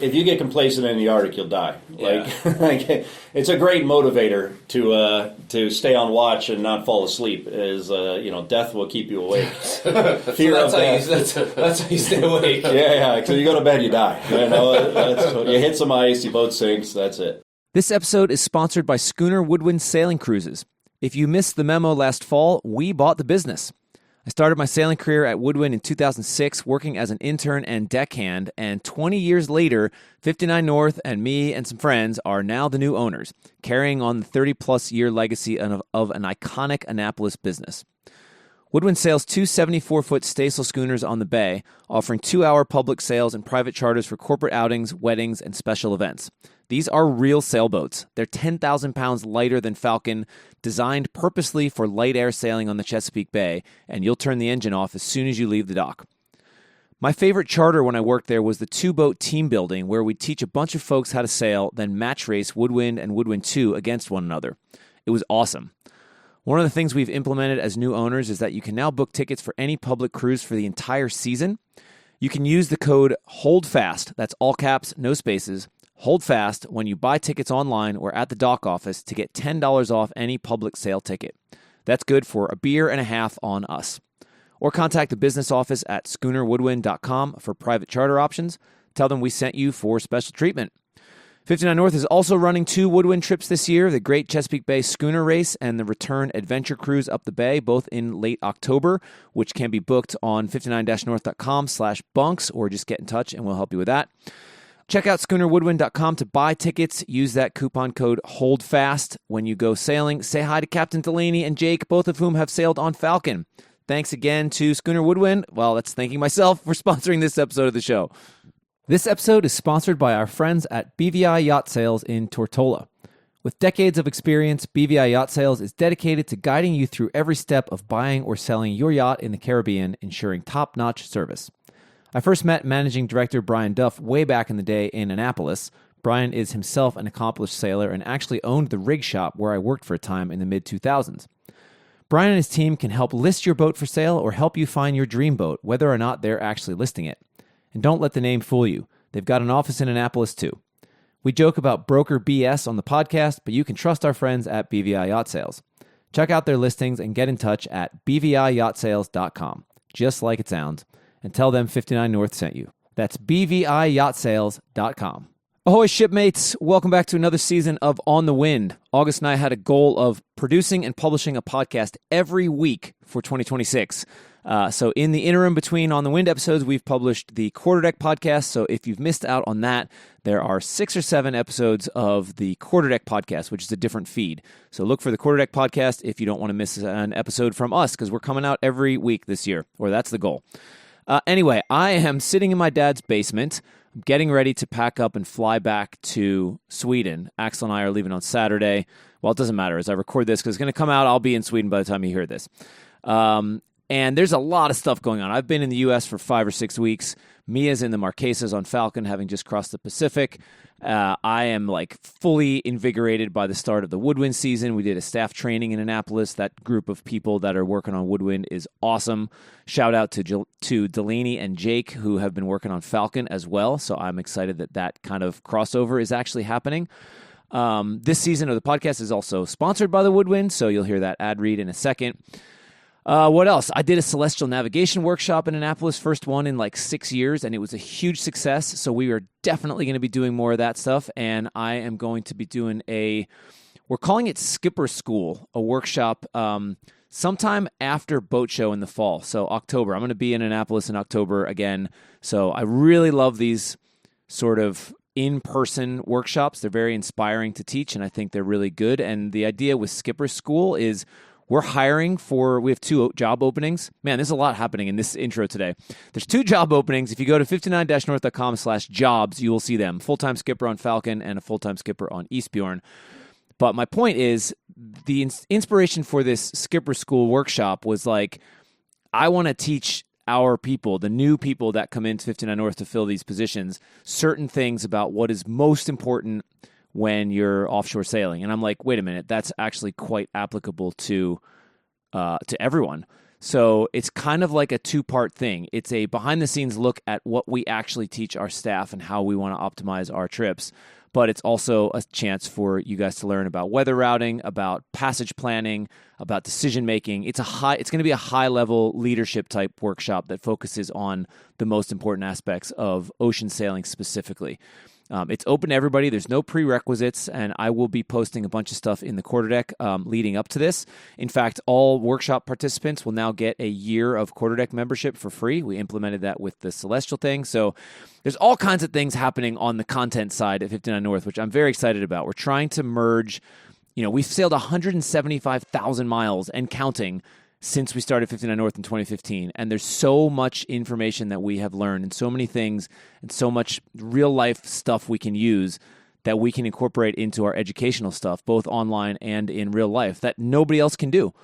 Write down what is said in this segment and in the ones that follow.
If you get complacent in the Arctic, you'll die. Like it's a great motivator to stay on watch and not fall asleep. Death will keep you awake. Fear of death. That's how you stay awake. Yeah. Because you go to bed, you die. You hit some ice, your boat sinks. That's it. This episode is sponsored by Schooner Woodwind Sailing Cruises. If you missed the memo last fall, we bought the business. I started my sailing career at Woodwind in 2006, working as an intern and deckhand, and 20 years later, 59 North and me and some friends are now the new owners, carrying on the 30-plus year legacy of an iconic Annapolis business. Woodwind sails two 74-foot staysail schooners on the bay, offering 2-hour public sails and private charters for corporate outings, weddings, and special events. These are real sailboats. They're 10,000 pounds lighter than Falcon, designed purposely for light air sailing on the Chesapeake Bay, and you'll turn the engine off as soon as you leave the dock. My favorite charter when I worked there was the two-boat team building, where we'd teach a bunch of folks how to sail, then match race Woodwind and Woodwind 2 against one another. It was awesome. One of the things we've implemented as new owners is that you can now book tickets for any public cruise for the entire season. You can use the code HOLDFAST, that's all caps, no spaces, Hold Fast when you buy tickets online or at the dock office to get $10 off any public sale ticket. That's good for a beer and a half on us. Or contact the business office at schoonerwoodwind.com for private charter options. Tell them we sent you for special treatment. 59 North is also running 2 Woodwind trips this year, the Great Chesapeake Bay Schooner Race and the Return Adventure Cruise up the bay, both in late October, which can be booked on 59-north.com/bunks, or just get in touch and we'll help you with that. Check out schoonerwoodwind.com to buy tickets. Use that coupon code HOLDFAST when you go sailing. Say hi to Captain Delaney and Jake, both of whom have sailed on Falcon. Thanks again to Schooner Woodwind. Well, that's thanking myself for sponsoring this episode of the show. This episode is sponsored by our friends at BVI Yacht Sales in Tortola. With decades of experience, BVI Yacht Sales is dedicated to guiding you through every step of buying or selling your yacht in the Caribbean, ensuring top-notch service. I first met managing director Brian Duff way back in the day in Annapolis. Brian is himself an accomplished sailor and actually owned the rig shop where I worked for a time in the mid-2000s. Brian and his team can help list your boat for sale or help you find your dream boat, whether or not they're actually listing it. And don't let the name fool you. They've got an office in Annapolis too. We joke about broker BS on the podcast, but you can trust our friends at BVI Yacht Sales. Check out their listings and get in touch at bviyachtsales.com, just like it sounds. And tell them 59 North sent you. That's bviyachtsales.com. Ahoy, shipmates. Welcome back to another season of On the Wind. August and I had a goal of producing and publishing a podcast every week for 2026. So in the interim between On the Wind episodes, we've published the Quarterdeck podcast. So if you've missed out on that, there are 6 or 7 episodes of the Quarterdeck podcast, which is a different feed. So look for the Quarterdeck podcast if you don't want to miss an episode from us, because we're coming out every week this year, or that's the goal. Anyway, I am sitting in my dad's basement, getting ready to pack up and fly back to Sweden. Axel and I are leaving on Saturday. Well, it doesn't matter as I record this because it's going to come out. I'll be in Sweden by the time you hear this. And there's a lot of stuff going on. I've been in the U.S. for 5 or 6 weeks. Mia's in the Marquesas on Falcon, having just crossed the Pacific. I am fully invigorated by the start of the Woodwind season. We did a staff training in Annapolis. That group of people that are working on Woodwind is awesome. Shout out to Delaney and Jake, who have been working on Falcon as well. So I'm excited that kind of crossover is actually happening. This season of the podcast is also sponsored by the Woodwind, so you'll hear that ad read in a second. What else? I did a celestial navigation workshop in Annapolis, first one in 6 years, and it was a huge success. So we are definitely going to be doing more of that stuff. And I am going to be doing we're calling it Skipper School, a workshop sometime after Boat Show in the fall. So October. I'm going to be in Annapolis in October again. So I really love these sort of in-person workshops. They're very inspiring to teach, and I think they're really good. And the idea with Skipper School is we have 2 job openings. Man, there's a lot happening in this intro today. There's 2 job openings. If you go to 59-north.com/jobs, you will see them. Full-time skipper on Falcon and a full-time skipper on Eastbjorn. But my point is, the inspiration for this Skipper School workshop was I want to teach our people, the new people that come into 59 North to fill these positions, certain things about what is most important when you're offshore sailing. And I'm like, wait a minute, that's actually quite applicable to everyone. So it's kind of like a two-part thing. It's a behind-the-scenes look at what we actually teach our staff and how we want to optimize our trips. But it's also a chance for you guys to learn about weather routing, about passage planning, about decision making. It's going to be a high-level leadership type workshop that focuses on the most important aspects of ocean sailing specifically. It's open to everybody. There's no prerequisites, and I will be posting a bunch of stuff in the Quarterdeck leading up to this. In fact, all workshop participants will now get a year of Quarterdeck membership for free. We implemented that with the Celestial thing. So there's all kinds of things happening on the content side at 59 North, which I'm very excited about. We're trying to merge, we've sailed 175,000 miles and counting since we started 59 North in 2015. And there's so much information that we have learned and so many things and so much real life stuff we can use that we can incorporate into our educational stuff, both online and in real life, that nobody else can do.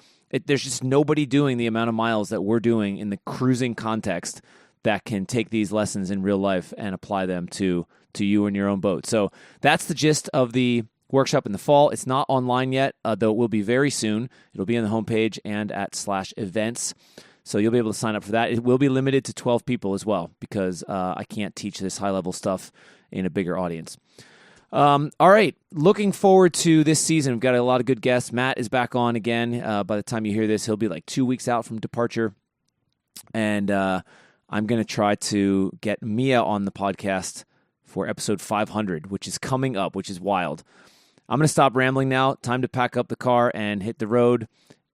There's just nobody doing the amount of miles that we're doing in the cruising context that can take these lessons in real life and apply them to you and your own boat. So that's the gist of the workshop in the fall. It's not online yet, though it will be very soon. It'll be on the homepage and at /events. So you'll be able to sign up for that. It will be limited to 12 people as well, because I can't teach this high-level stuff in a bigger audience. All right. Looking forward to this season. We've got a lot of good guests. Matt is back on again. By the time you hear this, he'll be like 2 weeks out from departure. And I'm going to try to get Mia on the podcast for episode 500, which is coming up, which is wild. I'm going to stop rambling now. Time to pack up the car and hit the road.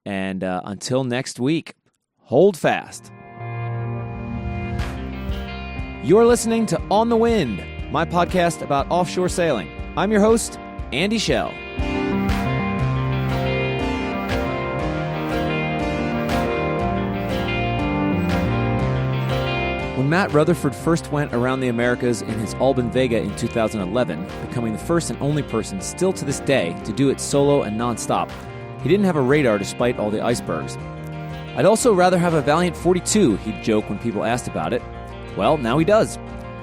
And until next week, hold fast. You're listening to On the Wind, my podcast about offshore sailing. I'm your host, Andy Schell. When Matt Rutherford first went around the Americas in his Albin Vega in 2011, becoming the first and only person still to this day to do it solo and nonstop, he didn't have a radar despite all the icebergs. I'd also rather have a Valiant 42, he'd joke when people asked about it. Well, now he does.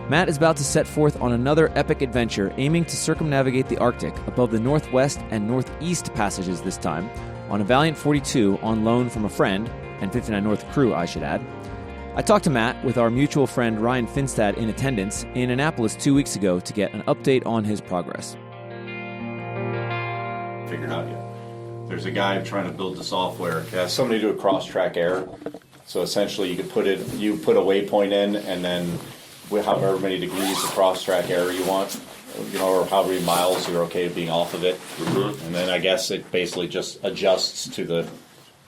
Matt is about to set forth on another epic adventure aiming to circumnavigate the Arctic above the northwest and northeast passages this time, on a Valiant 42 on loan from a friend, and 59 North crew, I should add. I talked to Matt with our mutual friend Ryan Finstad in attendance in Annapolis 2 weeks ago to get an update on his progress. Figured out yet. There's a guy trying to build the software. It has somebody do a cross-track error. So essentially, you put a waypoint in, and then however many degrees of cross-track error you want, or however many miles you're okay being off of it. Mm-hmm. And then I guess it basically just adjusts to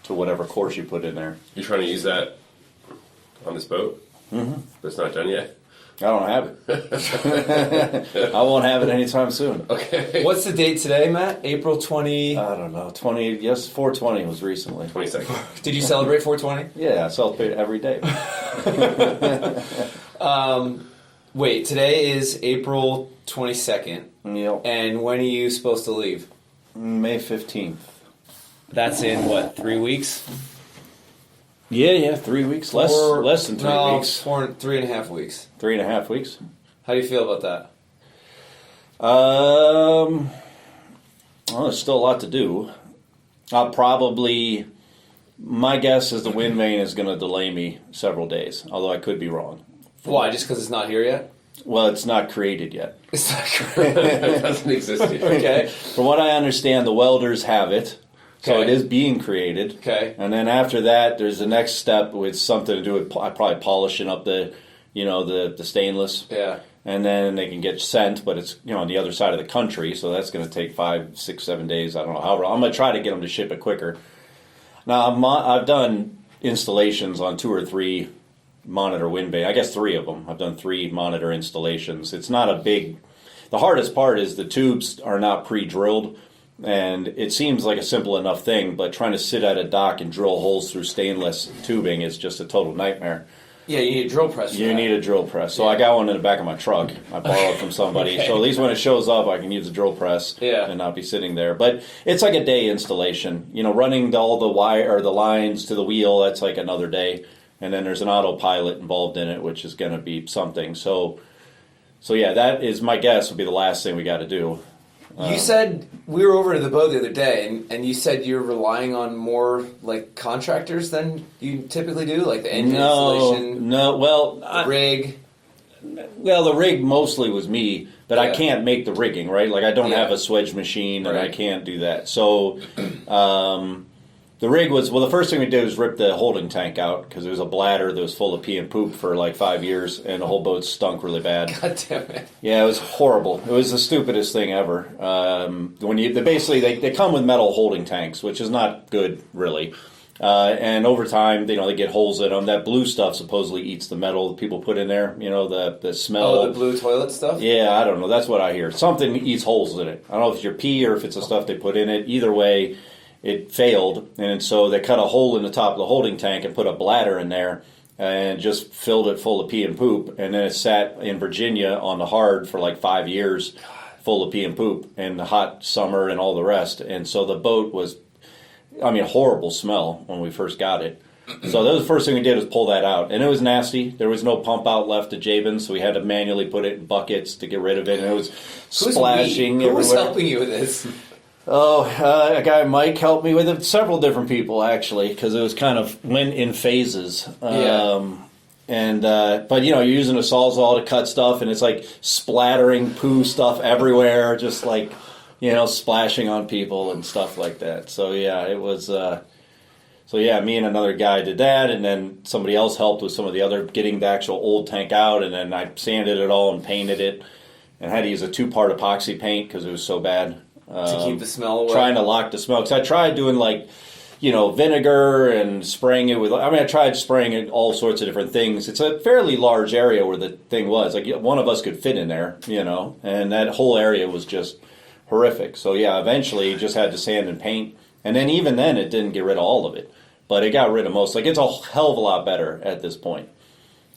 whatever course you put in there. You're trying to use that on this boat? Mm-hmm. But it's not done yet? I don't have it. I won't have it anytime soon. Okay. What's the date today, Matt? April 20... I don't know. 420 was recently. 22nd. Did you celebrate 420? Yeah, I celebrate every day. Wait, today is April 22nd. Yep. And when are you supposed to leave? May 15th. That's in, what, 3 weeks? Yeah, 3 weeks. Less than 3 weeks. 3.5 weeks. 3.5 weeks. How do you feel about that? Well, there's still a lot to do. My guess is the wind vane is going to delay me several days, although I could be wrong. Why, just because it's not here yet? Well, it's not created yet. It's not created. It doesn't exist yet. Okay. From what I understand, the welders have it. So Okay. it is being created. Okay. And then after that, there's the next step with something to do with probably polishing up the stainless. Yeah. And then they can get sent, but it's on the other side of the country, so that's going to take 5, 6, 7 days. I don't know. However, I'm going to try to get them to ship it quicker. Now, I've done installations on 2 or 3 monitor wind vane. I guess 3 of them. I've done 3 monitor installations. It's not a big... The hardest part is the tubes are not pre-drilled. And it seems like a simple enough thing, but trying to sit at a dock and drill holes through stainless tubing is just a total nightmare. Yeah, you need a drill press. You need a drill press. So I got one in the back of my truck. I borrowed from somebody. Okay. So at least when it shows up, I can use the drill press and not be sitting there. But it's like a day installation. Running all the wire or the lines to the wheel, that's like another day. And then there's an autopilot involved in it, which is going to be something. So yeah, that is my guess would be the last thing we got to do. You said we were over to the boat the other day, and you said you're relying on more like contractors than you typically do, like the engine installation. No, well, the rig. Well, the rig mostly was me, but I can't make the rigging, right? Like I don't have a swedge machine, and I can't do that. So the rig was, well, the first thing we did was rip the holding tank out because it was a bladder that was full of pee and poop for like 5 years, and the whole boat stunk really bad. God damn it. Yeah, it was horrible. It was the stupidest thing ever. When they come with metal holding tanks, which is not good, really. And over time, they get holes in them. That blue stuff supposedly eats the metal that people put in there. The smell. Oh, the blue toilet stuff? Yeah, I don't know. That's what I hear. Something eats holes in it. I don't know if it's your pee or if it's the stuff they put in it. Either way, it failed. And so they cut a hole in the top of the holding tank and put a bladder in there and just filled it full of pee and poop. And then it sat in Virginia on the hard for like 5 years full of pee and poop and the hot summer and all the rest. And so the boat was... horrible smell when we first got it. So that was the first thing we did was pull that out. And it was nasty. There was no pump out left at Jabin, so we had to manually put it in buckets to get rid of it. And it was splashing everywhere. Who was helping you with this? A guy, Mike, helped me with it. Several different people, actually, because it was kind of went in phases. But you're using a Sawzall to cut stuff, and it's like splattering poo stuff everywhere, just like... splashing on people and stuff like that. So, yeah, it was... me and another guy did that, and then somebody else helped with some of the other, getting the actual old tank out, and then I sanded it all and painted it, and had to use a 2-part epoxy paint because it was so bad. To keep the smell away? Trying to lock the smell. Because I tried doing, vinegar and spraying it with... I tried spraying it all sorts of different things. It's a fairly large area where the thing was. Like, one of us could fit in there, and that whole area was just... horrific. So eventually you just had to sand and paint, and then even then it didn't get rid of all of it, but it got rid of most. Like it's a hell of a lot better at this point.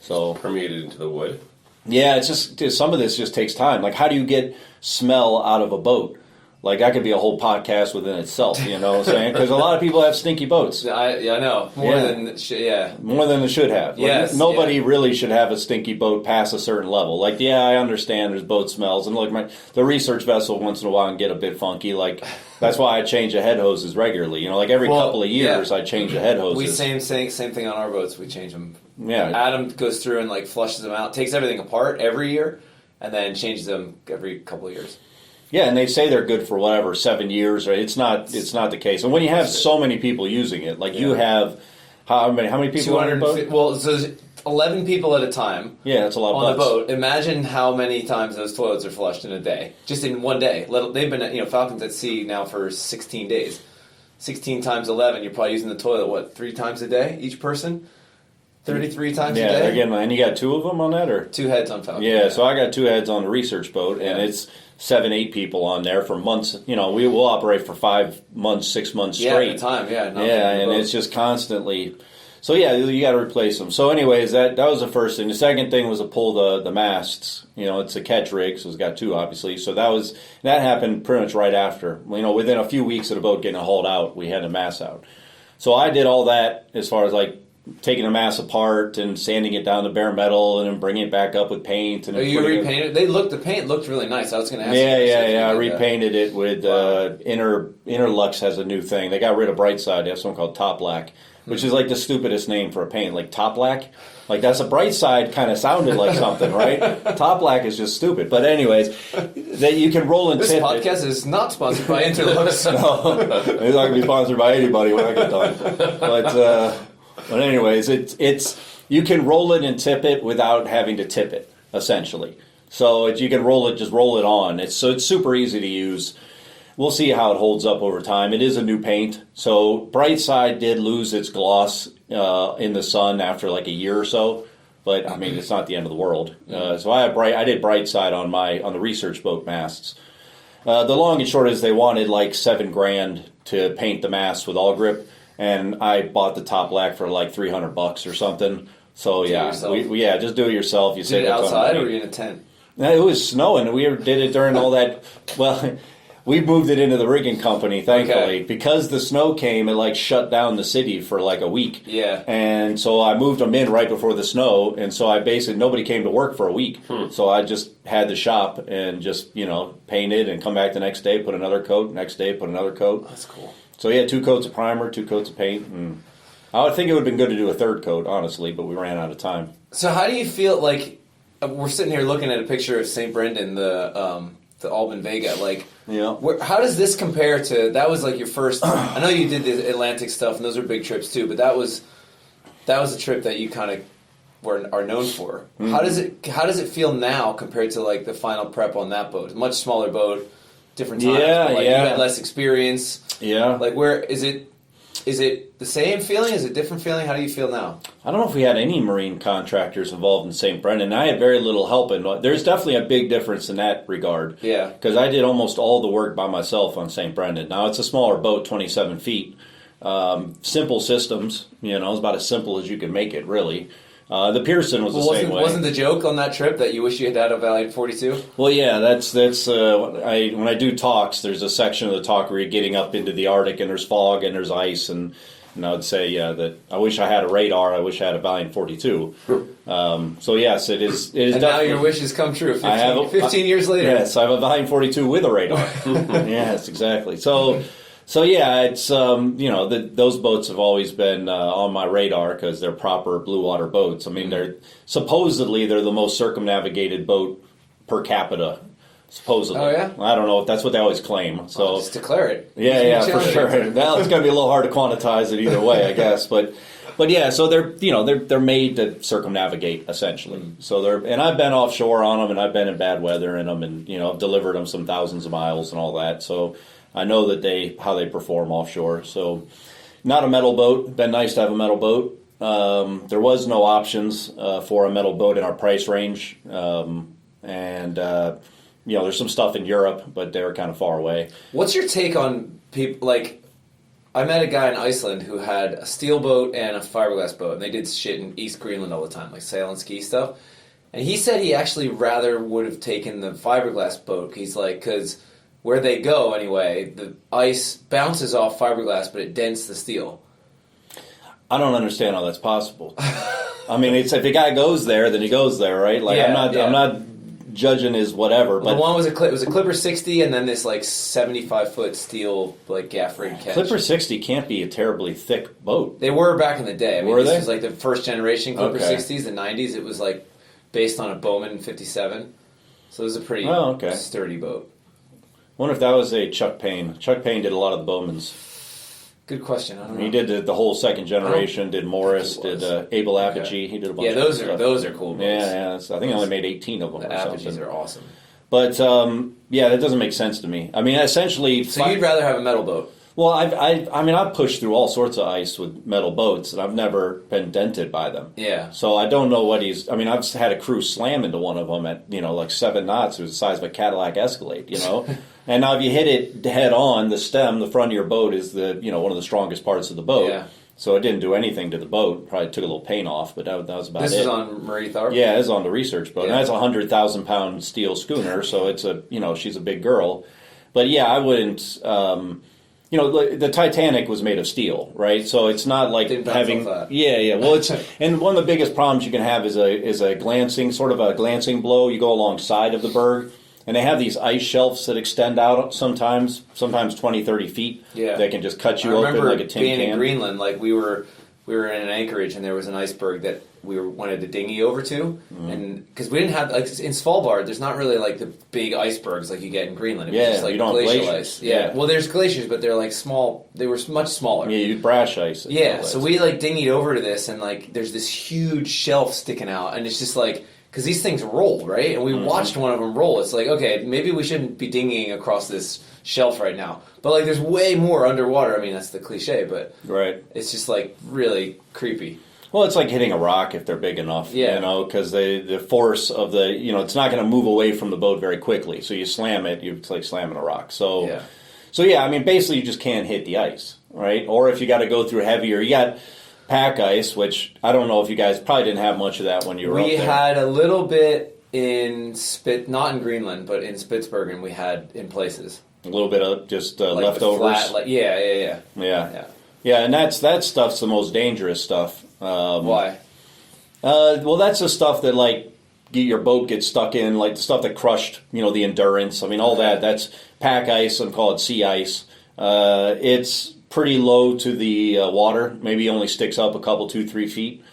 So permeated into the wood. Yeah, it's just some of this just takes time. Like how do you get smell out of a boat? Like that could be a whole podcast within itself. You know what I'm saying? Because a lot of people have stinky boats. I know more than they should have. Like, nobody really should have a stinky boat past a certain level. Like I understand there's boat smells, and look, the research vessel once in a while can get a bit funky. Like that's why I change the head hoses regularly. Like every couple of years I change the head hoses. We same thing on our boats. We change them. Yeah, Adam goes through and flushes them out, takes everything apart every year, and then changes them every couple of years. Yeah, and they say they're good for 7 years. Right? It's not the case. And when you have so many people using it, you have how many people on your boat? Well, so there's 11 people at a time. Yeah, that's a lot on the boat. Imagine how many times those toilets are flushed in a day, just in one day. They've been Falcons at sea now for 16 days. 16 times 11, you're probably using the toilet 3 times a day each person. 33 times a day. Yeah, again, and you got 2 of them on that, or 2 heads on Falcon. Yeah, so I got 2 heads on the research boat, and it's 7-8 people on there for months. We will operate for 5 months, 6 months straight. At a time. And it's just constantly. So you got to replace them. So anyways, that was the first thing. The second thing was to pull the masts. It's a catch rig, so it's got 2 obviously. So that happened pretty much right after. Within a few weeks of the boat getting hauled out, we had the masts out. So I did all that as far as taking the mast apart and sanding it down to bare metal and then bringing it back up with paint. And you repainted it? The paint looked really nice. I was going to ask you. Yeah. I repainted it with Interlux has a new thing. They got rid of Brightside. They have something called Top Black, which is the stupidest name for a paint. Like Top Black. That's a Brightside kind of sounded like something, right? Top Black is just stupid. But anyways, that you can roll and this tip podcast is not sponsored by Interlux. No, it's not going to be sponsored by anybody when I get done. But anyways, it's you can roll it and tip it without having to tip it, essentially. So you can just roll it on. It's super easy to use. We'll see how it holds up over time. It is a new paint. So Brightside did lose its gloss in the sun after a year or so. But it's not the end of the world. So I did Brightside on the research boat masts. The long and short is they wanted $7,000 to paint the masts with all grip. And I bought the Top Black for $300 or something. So just do it yourself. You did it outside or were you in a tent? It was snowing. We did it during all that. Well, we moved it into the rigging company, thankfully. Okay. Because the snow came, it like shut down the city for like a week. Yeah. And so I moved them in right before the snow, and so I basically, nobody came to work for a week. So I just had the shop and just, painted and come back the next day, put another coat, next day put another coat. That's cool. So yeah, 2 coats of primer, 2 coats of paint, and I would think it would have been good to do a 3rd coat, honestly, but we ran out of time. So how do you feel like we're sitting here looking at a picture of St. Brendan, the Albin Vega, like, Yeah. how does this compare to, that was like your first, I know you did the Atlantic stuff, and those are big trips too, but that was a trip that you kind of are known for. Mm-hmm. How does it feel now compared to like the final prep on that boat? Much smaller boat, different times, Yeah, but like yeah. you had less experience. Yeah. Like where is it the same feeling? Is it a different feeling? How do you feel now? I don't know if we had any marine contractors involved in St. Brendan. I had very little help in. There's definitely a big difference in that regard. Yeah. Because I did almost all the work by myself on St. Brendan. Now, it's a smaller boat, 27 feet. Simple systems, it's about as simple as you can make it, really. The Pearson was the same way. Wasn't the joke on that trip that you wish you had had a Valiant 42? Well, yeah, that's when I do talks, there's a section of the talk where you're getting up into the Arctic and there's fog and there's ice, and I would say that I wish I had a radar, I wish I had a Valiant 42. So yes, it is And now your wishes come true 15 years later. Yes, I have a Valiant 42 with a radar. Yes, exactly. So yeah, it's those boats have always been on my radar because they're proper blue water boats. I mean, they're the most circumnavigated boat per capita. Supposedly. Oh yeah. I don't know if that's what they always claim. So just declare it. Yeah, for sure. Well, it's going to be a little hard to quantize it either way, I guess. But yeah, so they're made to circumnavigate essentially. So and I've been offshore on them, and I've been in bad weather in them, and I've delivered them some thousands of miles and all that. So I know how they perform offshore. So not a metal boat. Been nice to have a metal boat. There was no options for a metal boat in our price range, and there's some stuff in Europe, but they were kind of far away. What's your take on people like? I met a guy in Iceland who had a steel boat and a fiberglass boat, and they did shit in East Greenland all the time, like sail and ski stuff. And he said he actually rather would have taken the fiberglass boat. He's like, because where they go anyway, the ice bounces off fiberglass, but it dents the steel. I don't understand how that's possible. I mean, it's if a guy goes there, then he goes there, right? Like I'm not judging his whatever. Well, but the one was it was a Clipper 60, and then this like 75-foot steel like gaff rig catch. Clipper 60 can't be a terribly thick boat. They were back in the day. I mean, Were this they? was like the first generation Clipper Okay. 60s, the 90s. It was like based on a Bowman 57, so it was a pretty sturdy boat. I wonder if that was a Chuck Payne. Chuck Payne did a lot of the Bowmans. Good question. I don't know. He did the whole second generation. Did Morris? think it Did was. Abel Apogee? He did a bunch. Yeah, of stuff. those are cool boats. Yeah. I think I only made 18 of them. The or Apogees something. are awesome. But that doesn't make sense to me. I mean, essentially. So you'd rather have a metal boat? Well, I've pushed through all sorts of ice with metal boats, and I've never been dented by them. Yeah. So I don't know what I've had a crew slam into one of them at like 7 knots. It was the size of a Cadillac Escalade, And now if you hit it head on, the stem, the front of your boat is one of the strongest parts of the boat. Yeah. So it didn't do anything to the boat. Probably took a little paint off, but that was about it. This is on Marie Tharp? Yeah, it's on the research boat. Yeah. And that's a 100,000-pound steel schooner, so it's she's a big girl. But yeah, I wouldn't. The Titanic was made of steel, right? So it's not like Didn't bounce having. off that. Yeah. Well, and one of the biggest problems you can have is a glancing blow. You go alongside of the berg, and they have these ice shelves that extend out sometimes 20, 30 feet. Yeah. They can just cut you I open remember like a tin being can. in Greenland, like we were in an anchorage, and there was an iceberg that we wanted to dinghy over to, and because we didn't have like in Svalbard, there's not really like the big icebergs like you get in Greenland. It was just like you don't have glacial glaciers. ice. Yeah. Well, there's glaciers, but they're like small. They were much smaller. Yeah, you brash ice. Yeah, so we like dinghied over to this, and like there's this huge shelf sticking out, and it's just like because these things roll, right? And we watched one of them roll. It's like, okay, maybe we shouldn't be dinghying across this shelf right now, but like there's way more underwater. I mean, that's the cliche, but right. It's just like really creepy. Well, it's like hitting a rock if they're big enough, because the force of it's not going to move away from the boat very quickly. So you slam it, it's like slamming a rock. So I mean, basically you just can't hit the ice, right? Or if you got to go through heavier, you got pack ice, which I don't know if you guys probably didn't have much of that when you were up We there. had a little bit Not in Greenland, but in Spitsbergen, we had in places. A little bit of just Like leftovers. Flat, yeah. Yeah, and that stuff's the most dangerous stuff. Why? Well, that's the stuff that your boat gets stuck in, like the stuff that crushed, the Endurance. I mean, all that. That's pack ice and call it sea ice. It's pretty low to the water. Maybe only sticks up a couple, 2-3 feet.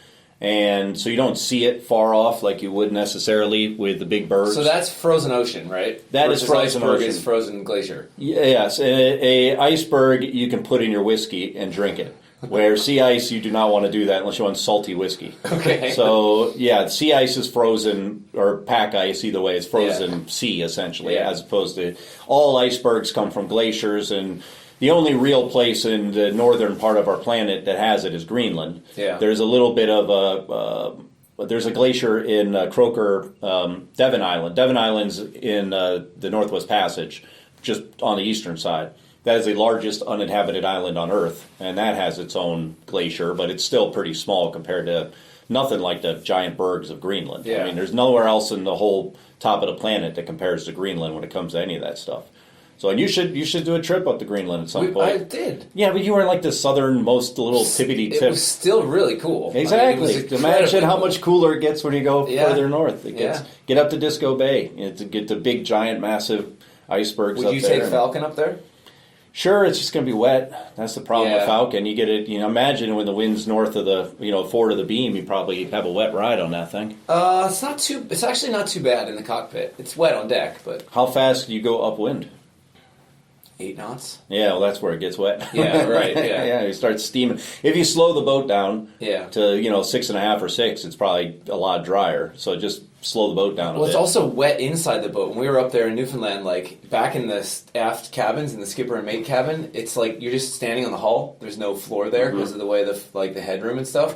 And so you don't see it far off like you would necessarily with the big bergs. So that's frozen ocean, right? That is frozen iceberg ocean. Is frozen glacier. Yes, a iceberg you can put in your whiskey and drink it. Where sea ice, you do not want to do that unless you want salty whiskey. Okay. So, sea ice is frozen, or pack ice, either way, it's frozen sea, essentially, as opposed to all icebergs come from glaciers, and the only real place in the northern part of our planet that has it is Greenland. Yeah. There's a little bit of there's a glacier in Croker, Devon Island. Devon Island's in the Northwest Passage, just on the eastern side. That is the largest uninhabited island on Earth, and that has its own glacier, but it's still pretty small compared to nothing like the giant bergs of Greenland. Yeah. I mean, there's nowhere else in the whole top of the planet that compares to Greenland when it comes to any of that stuff. So, and you should do a trip up to Greenland at some point. I did. Yeah, but you were in like the southernmost little tippity tip. It was still really cool. Exactly. I mean, Imagine how much cooler it gets when you go Yeah. further north. It gets get up to Disco Bay. To get the big, giant, massive icebergs. Would you take Falcon up there? Sure, it's just going to be wet. That's the problem with Yeah. Falcon. You get it. Imagine when the wind's north of the forward of the beam, you probably have a wet ride on that thing. It's actually not too bad in the cockpit. It's wet on deck, but How fast do you go upwind? 8 knots. Yeah, well, that's where it gets wet. Yeah, right. Yeah, yeah, you start steaming. If you slow the boat down Yeah. to 6.5 or 6, it's probably a lot drier. So just slow the boat down a Well, bit. it's also wet inside the boat. When we were up there in Newfoundland, like back in the aft cabins, in the skipper and mate cabin, it's like you're just standing on the hull. There's no floor there because of the way the headroom and stuff,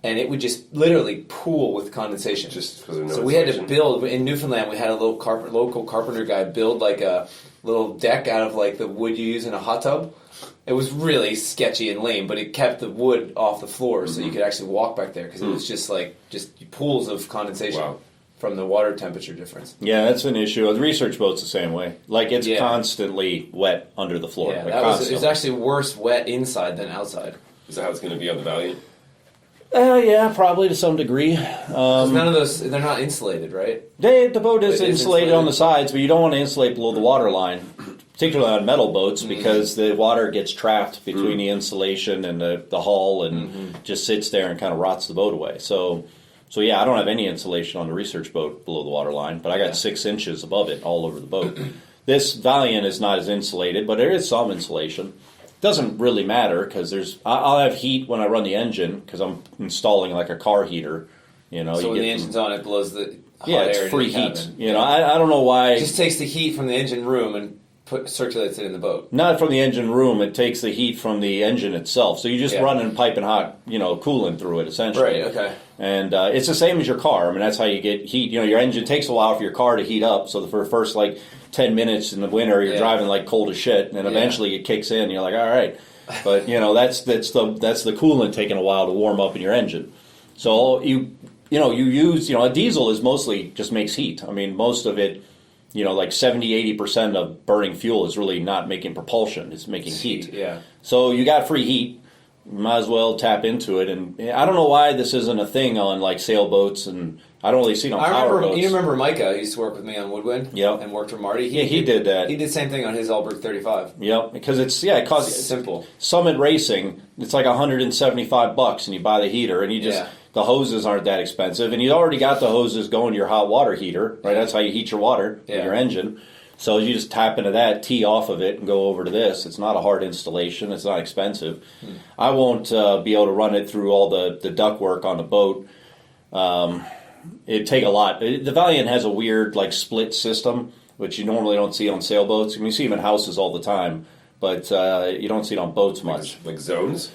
and it would just literally pool with condensation. Just because of no So we had to insulation. build in Newfoundland. We had a local carpenter guy build like a little deck out of like the wood you use in a hot tub. It was really sketchy and lame, but it kept the wood off the floor, so you could actually walk back there because it was just pools of condensation. Wow. From the water temperature difference. Yeah, that's an issue. The research boat's the same way. Like, it's Yeah. constantly wet under the floor. Yeah, like, it was constantly. actually worse wet inside than outside. Is that how it's going to be on the Valiant? Yeah, probably to some degree. 'Cause none of those, they're not insulated, right? The boat is It is insulated on insulated. the sides, but you don't want to insulate below the water line, particularly on metal boats, Mm-hmm. because the water gets trapped between the insulation and the hull and just sits there and kind of rots the boat away. So yeah, I don't have any insulation on the research boat below the water line, but I got 6 inches above it all over the boat. This Valiant is not as insulated, but there is some insulation. Doesn't really matter because I'll have heat when I run the engine because I'm installing like a car heater. So when the engine's on, it blows the hot air it's into free the heat. cabin. I don't know why. It just takes the heat from the engine room and circulates it in the boat. Not from the engine room. It takes the heat from the engine itself. So you just run and piping hot, coolant through it essentially. Right. Okay. And it's the same as your car. I mean, that's how you get heat. Your engine takes a while for your car to heat up. So for the first 10 minutes in the winter, you're driving like cold as shit, and then eventually it kicks in. And you're like, all right. But that's the coolant taking a while to warm up in your engine. So you use a diesel is mostly just makes heat. I mean, most of it, like 70-80% of burning fuel is really not making propulsion; it's making heat. Yeah. So you got free heat. You might as well tap into it. And I don't know why this isn't a thing on like sailboats, and I don't really see it on power boats. You remember Micah? He used to work with me on Woodwind. Yep. And worked for Marty. He did that. He did the same thing on his Alberg 35. Yep, because it costs It's simple. Summit Racing. It's like $175, and you buy the heater, and you just the hoses aren't that expensive, and you already got the hoses going to your hot water heater, right? That's how you heat your water with your engine. So you just tap into that, tee off of it, and go over to this. It's not a hard installation. It's not expensive. I won't be able to run it through all the duct work on the boat. It'd take a lot. The Valiant has a weird like split system, which you normally don't see on sailboats. I mean, you see them in houses all the time, but you don't see it on boats much. Like zones?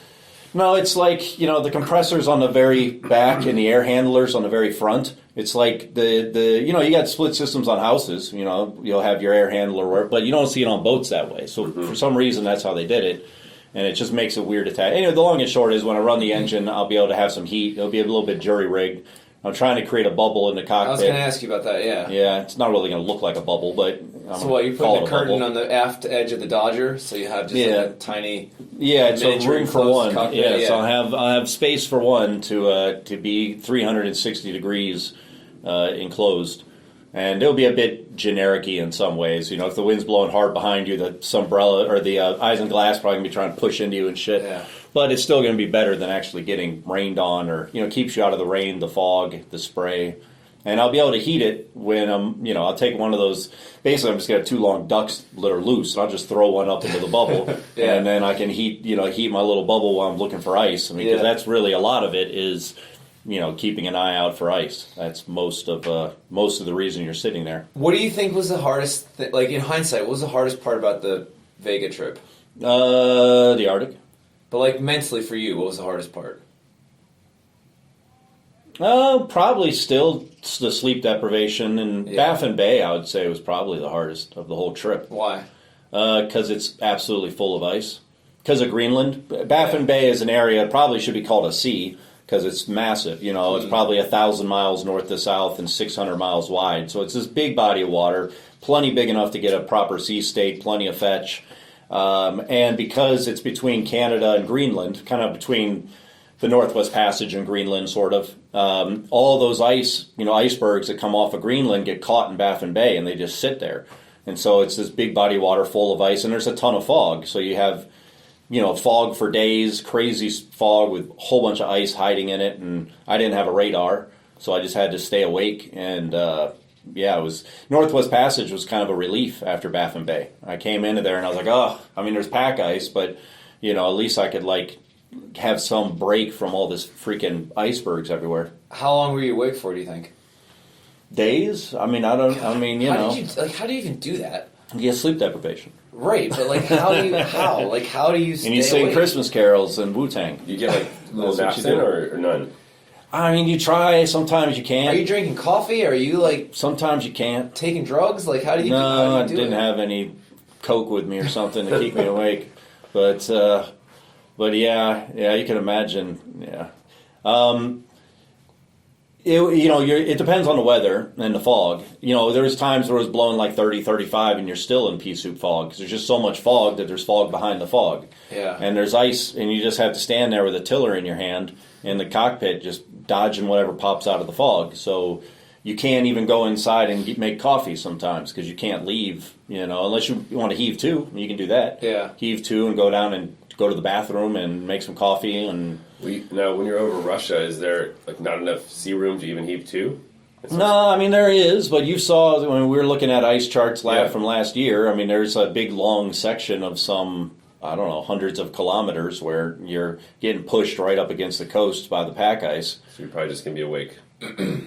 No, it's like, the compressors on the very back and the air handlers on the very front. It's like you got split systems on houses, you'll have your air handler work, but you don't see it on boats that way. So for some reason, that's how they did it. And it just makes a weird attack. Anyway, the long and short is when I run the engine, I'll be able to have some heat. It'll be a little bit jury-rigged. I'm trying to create a bubble in the cockpit. I was going to ask you about that, yeah. Yeah, it's not really going to look like a bubble, but so what, you're putting a curtain on the aft edge of the Dodger, so you have just like a tiny it's a room for one. Cockpit, So I have space for one to be 360 degrees enclosed. And it'll be a bit generic-y in some ways. You know, if the wind's blowing hard behind you, the umbrella or the isinglass probably going to be trying to push into you and shit. Yeah. But it's still going to be better than actually getting rained on, or, you know, keeps you out of the rain, the fog, the spray. And I'll be able to heat it when I'll take one of those. Basically, I'm just going to have 2 long ducts that are loose, and I'll just throw one up into the bubble, and then I can heat my little bubble while I'm looking for ice. I mean, because that's really a lot of it is, keeping an eye out for ice. That's most of the reason you're sitting there. What do you think was the hardest like in hindsight, what was the hardest part about the Vega trip? The Arctic. But like mentally for you, what was the hardest part? Probably still the sleep deprivation, and Baffin Bay, I would say, was probably the hardest of the whole trip. Why? Because it's absolutely full of ice. Because of Greenland. Baffin Bay is an area, probably should be called a sea, because it's massive. It's probably 1,000 miles north to south and 600 miles wide. So it's this big body of water, plenty big enough to get a proper sea state, plenty of fetch. And because it's between Canada and Greenland, kind of between the Northwest Passage and Greenland, sort of, all those icebergs that come off of Greenland get caught in Baffin Bay, and they just sit there. And so it's this big body of water full of ice, and there's a ton of fog. So you have fog for days, crazy fog with a whole bunch of ice hiding in it, and I didn't have a radar, so I just had to stay awake, and it was Northwest Passage was kind of a relief after Baffin Bay. I came into there, and I was like, there's pack ice, but, at least I could, have some break from all this freaking icebergs everywhere. How long were you awake for, do you think? Days? How do you even do that? You get sleep deprivation. Right, but how do you stay And you sing awake? Christmas carols and Wu-Tang. You get little naps in or none? You try. Sometimes you can't. Are you drinking coffee? Are you Sometimes you can't. taking drugs? How do you? No, how do you do I didn't have any Coke with me or something to keep me awake. But yeah, you can imagine. Yeah. It depends on the weather and the fog. There's times where it was blowing 30, 35, and you're still in pea soup fog because there's just so much fog that there's fog behind the fog. Yeah. And there's ice, and you just have to stand there with a tiller in your hand in the cockpit, just dodging whatever pops out of the fog. So you can't even go inside and make coffee sometimes because you can't leave. Unless you want to heave to, you can do that. Yeah. Heave to and go down and go to the bathroom and make some coffee and. Now, when you're over Russia, is there not enough sea room to even heave to? No, there is, but you saw when we were looking at ice charts from last year, there's a big long section of some, hundreds of kilometers where you're getting pushed right up against the coast by the pack ice. So you're probably just going to be awake.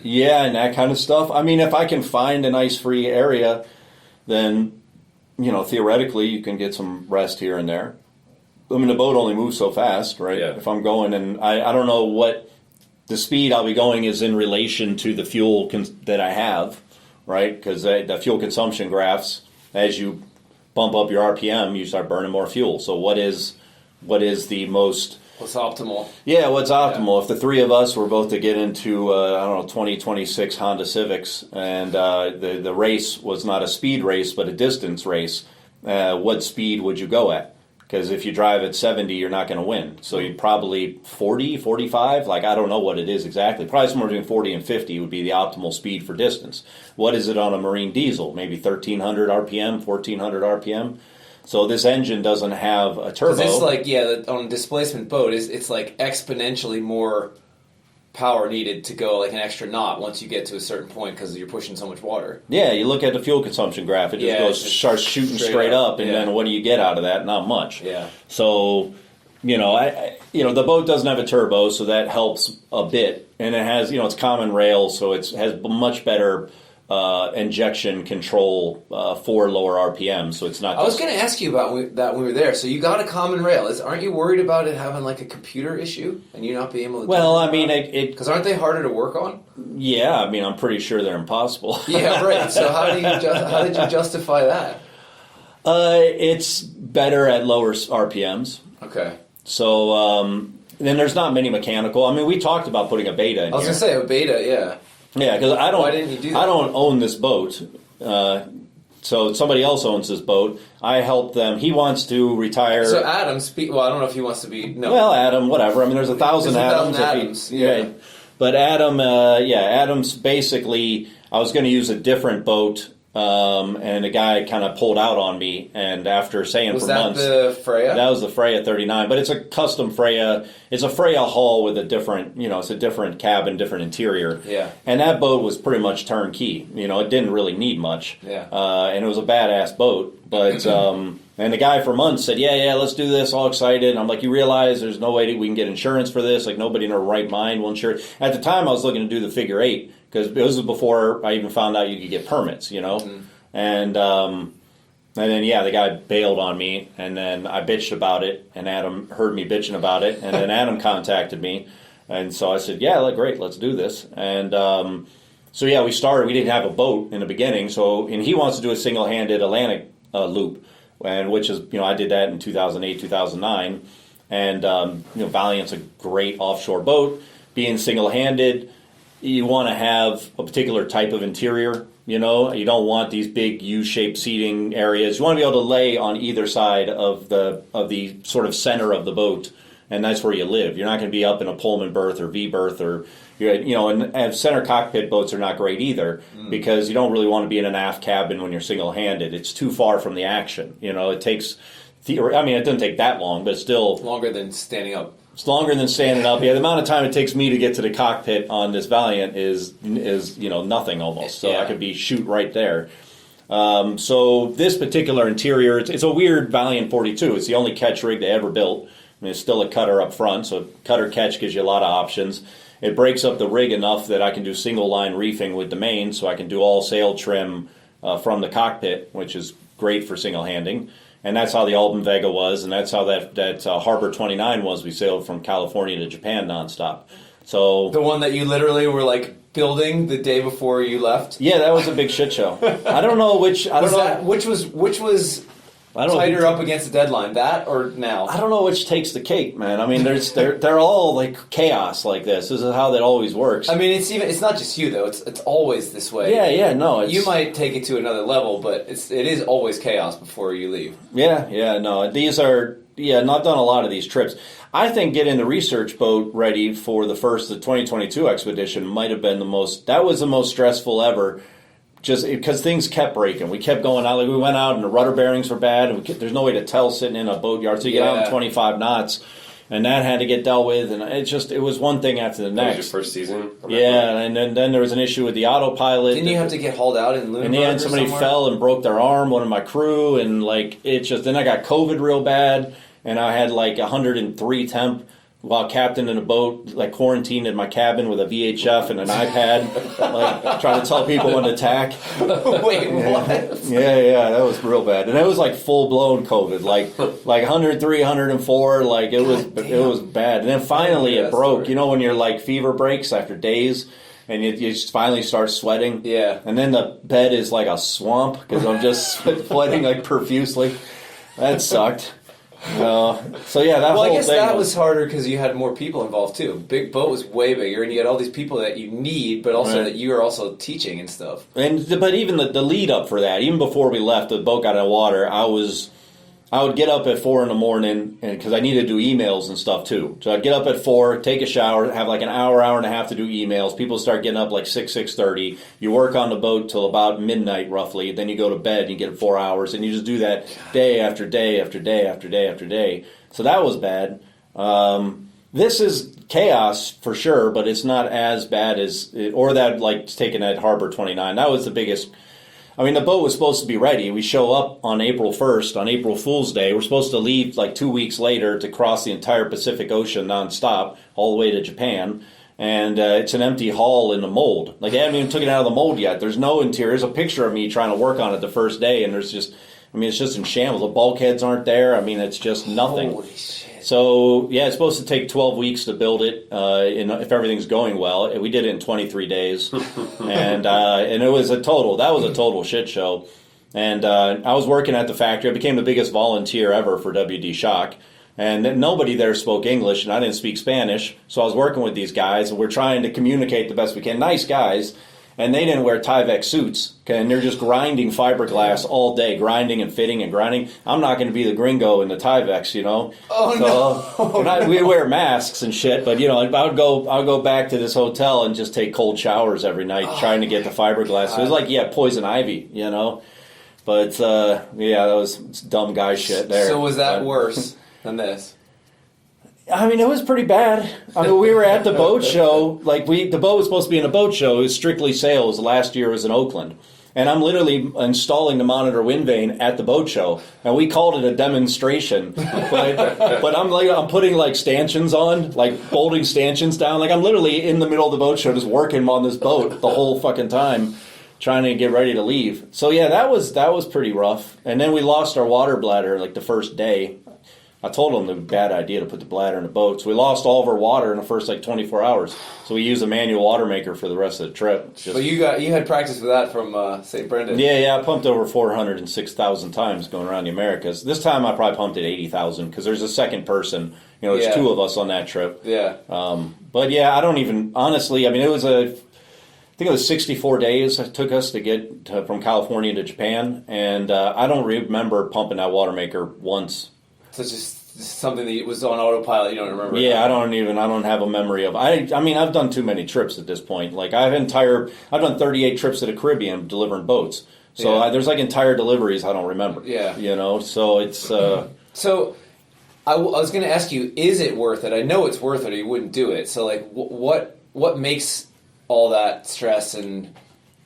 Yeah, and that kind of stuff. If I can find an ice-free area, then, theoretically you can get some rest here and there. The boat only moves so fast, right? Yeah. If I'm going, and I don't know what the speed I'll be going is in relation to the fuel that I have, right? Because the fuel consumption graphs, as you bump up your RPM, you start burning more fuel. So what is the most... What's optimal? Yeah, what's optimal? Yeah. If the three of us were both to get into, 2026 Honda Civics, and the race was not a speed race, but a distance race, what speed would you go at? Because if you drive at 70, you're not going to win. So you'd probably 40, 45, I don't know what it is exactly. Probably somewhere between 40 and 50 would be the optimal speed for distance. What is it on a marine diesel? Maybe 1,300 RPM, 1,400 RPM? So this engine doesn't have a turbo. Because it's on a displacement boat, it's exponentially more power needed to go an extra knot once you get to a certain point because you're pushing so much water. Yeah, you look at the fuel consumption graph; it starts shooting straight up, and then what do you get out of that? Not much. Yeah. So, the boat doesn't have a turbo, so that helps a bit, and it has, it's common rail, so it has much better injection control for lower RPM, so it's not. I was going to ask you about that when we were there. So you got a common rail. Aren't you worried about it having a computer issue and you not being able to? Well, because aren't they harder to work on? Yeah, I'm pretty sure they're impossible. Yeah, right. So how did you justify that? It's better at lower RPMs. Okay. So then there's not many mechanical. I mean, we talked about putting a beta in I was here. going to say, a beta, yeah. Yeah, because I don't. Why didn't you do that? I don't own this boat. So somebody else owns this boat. I help them. He wants to retire. So Adam, well, I don't know if he wants to be. No. Well, Adam, whatever. I mean, there's 1,000 There's Adams. 1,000 Adams, yeah. Right. But Adam, Adam's basically. I was going to use a different boat, and the guy kind of pulled out on me. And after saying for months, was that the Freya? That was the Freya 39. But it's a custom Freya. It's a Freya hull with a different, it's a different cabin, different interior. Yeah. And that boat was pretty much turnkey. It didn't really need much. Yeah. And it was a badass boat. But and the guy for months said, yeah, let's do this, all excited. And I'm like, you realize there's no way we can get insurance for this? Like, nobody in their right mind will insure it. At the time, I was looking to do the figure 8, because this was before I even found out you could get permits, Mm-hmm. And then, the guy bailed on me, and then I bitched about it, and Adam heard me bitching about it, and then Adam contacted me, and so I said, yeah, great, let's do this. And we started. We didn't have a boat in the beginning, and he wants to do a single-handed Atlantic loop, and which is, I did that in 2008, 2009, and Valiant's a great offshore boat. Being single-handed, you want to have a particular type of interior. You don't want these big U-shaped seating areas. You want to be able to lay on either side of the sort of center of the boat, and that's where you live. You're not going to be up in a Pullman berth or V berth, or and center cockpit boats are not great either, because you don't really want to be in an aft cabin when you're single-handed. It's too far from the action. It takes. It doesn't take that long, but it's still longer than standing up. It's longer than standing up. Yeah, the amount of time it takes me to get to the cockpit on this Valiant is nothing almost. So I could be shoot right there. So this particular interior, it's a weird Valiant 42. It's the only catch rig they ever built. It's still a cutter up front, so cutter catch gives you a lot of options. It breaks up the rig enough that I can do single line reefing with the main, so I can do all sail trim from the cockpit, which is great for single handing. And that's how the Albin Vega was, and that's how that Harbor 29 was. We sailed from California to Japan nonstop. So the one that you literally were building the day before you left. Yeah, that was a big shit show. I don't know which. Which was tighter up against the deadline, that or now? I don't know which takes the cake, man. I mean, they're all like chaos like this. This is how that always works. I mean, it's not just you though. It's always this way. Yeah, no. You might take it to another level, but it is always chaos before you leave. Yeah, no. These are and I've done a lot of these trips. I think getting the research boat ready for the 2022 expedition might have been the most stressful ever. Just because things kept breaking. We kept going out. Like we went out and the rudder bearings were bad. And there's no way to tell sitting in a boat yard. So you get out in 25 knots. And that had to get dealt with. And it was one thing after the next. That was your first season? Yeah, and then there was an issue with the autopilot. Didn't you have to get hauled out in Lunenburg? And then somebody fell and broke their arm, one of my crew. And then I got COVID real bad. And I had 103 temp. While captain in a boat, quarantined in my cabin with a VHF and an iPad, trying to tell people when to tack. Wait, what? Yeah, that was real bad, and it was full blown COVID, 103, 104, it was bad. And then finally it broke. You know when your fever breaks after days, and you just finally start sweating. Yeah. And then the bed is like a swamp because I'm just sweating profusely. That sucked. So yeah, that whole thing. Well, I guess that was harder because you had more people involved too. Big boat was way bigger, and you had all these people that you need, but also that you were also teaching and stuff. But even the lead up for that, even before we left, the boat got in the water. I would get up at 4 a.m, because I needed to do emails and stuff too. So I'd get up at 4, take a shower, have an hour and a half to do emails. People start getting up 6:30. You work on the boat till about midnight roughly. Then you go to bed and you get 4 hours, and you just do that day after day after day after day after day. So that was bad. This is chaos for sure, but it's not as bad as taking that Harbor 29. That was the biggest. I mean, the boat was supposed to be ready. We show up on April 1st, on April Fool's Day. We're supposed to leave 2 weeks later to cross the entire Pacific Ocean nonstop, all the way to Japan. And it's an empty hull in the mold. They haven't even taken it out of the mold yet. There's no interior. There's a picture of me trying to work on it the first day, and it's just in shambles. The bulkheads aren't there. It's just nothing. Holy shit. So, yeah, it's supposed to take 12 weeks to build it if everything's going well. We did it in 23 days. and it was a total shit show. And I was working at the factory. I became the biggest volunteer ever for WD Shock. And then nobody there spoke English, and I didn't speak Spanish. So I was working with these guys, and we're trying to communicate the best we can. Nice guys. And they didn't wear Tyvek suits, okay, and they're just grinding fiberglass all day, grinding and fitting and grinding. I'm not going to be the gringo in the Tyveks, you know. Oh, no. We wear masks and shit, but, you know, I would go back to this hotel and just take cold showers every night trying to get the fiberglass. It was like, poison ivy, you know. But, that was dumb guy shit there. So was that worse than this? I mean, it was pretty bad. I mean, we were at the boat show. Like, the boat was supposed to be in a boat show. It was strictly sales. Last year was in Oakland. And I'm literally installing the monitor wind vane at the boat show. And we called it a demonstration. But I'm putting, like, stanchions on, like, bolting stanchions down. Like, I'm literally in the middle of the boat show just working on this boat the whole fucking time, trying to get ready to leave. So, yeah, that was pretty rough. And then we lost our water bladder, like, the first day. I told them it was a bad idea to put the bladder in the boat. So we lost all of our water in the first 24 hours. So we used a manual water maker for the rest of the trip. But you had practice with that from St. Brendan. Yeah, I pumped over 406,000 times going around the Americas. This time I probably pumped it 80,000 because there's a second person. You know, there's two of us on that trip. Yeah. But yeah, I don't even, honestly, I mean, I think it was 64 days it took us to get from California to Japan. And I don't remember pumping that water maker once. So it's just something that was on autopilot. You don't remember? Yeah, I don't have a memory of. I mean, I've done too many trips at this point. Like I've done 38 trips to the Caribbean delivering boats. So there's like entire deliveries I don't remember. Yeah, you know. So it's. So I was going to ask you, is it worth it? I know it's worth it, or you wouldn't do it. So like, what makes all that stress and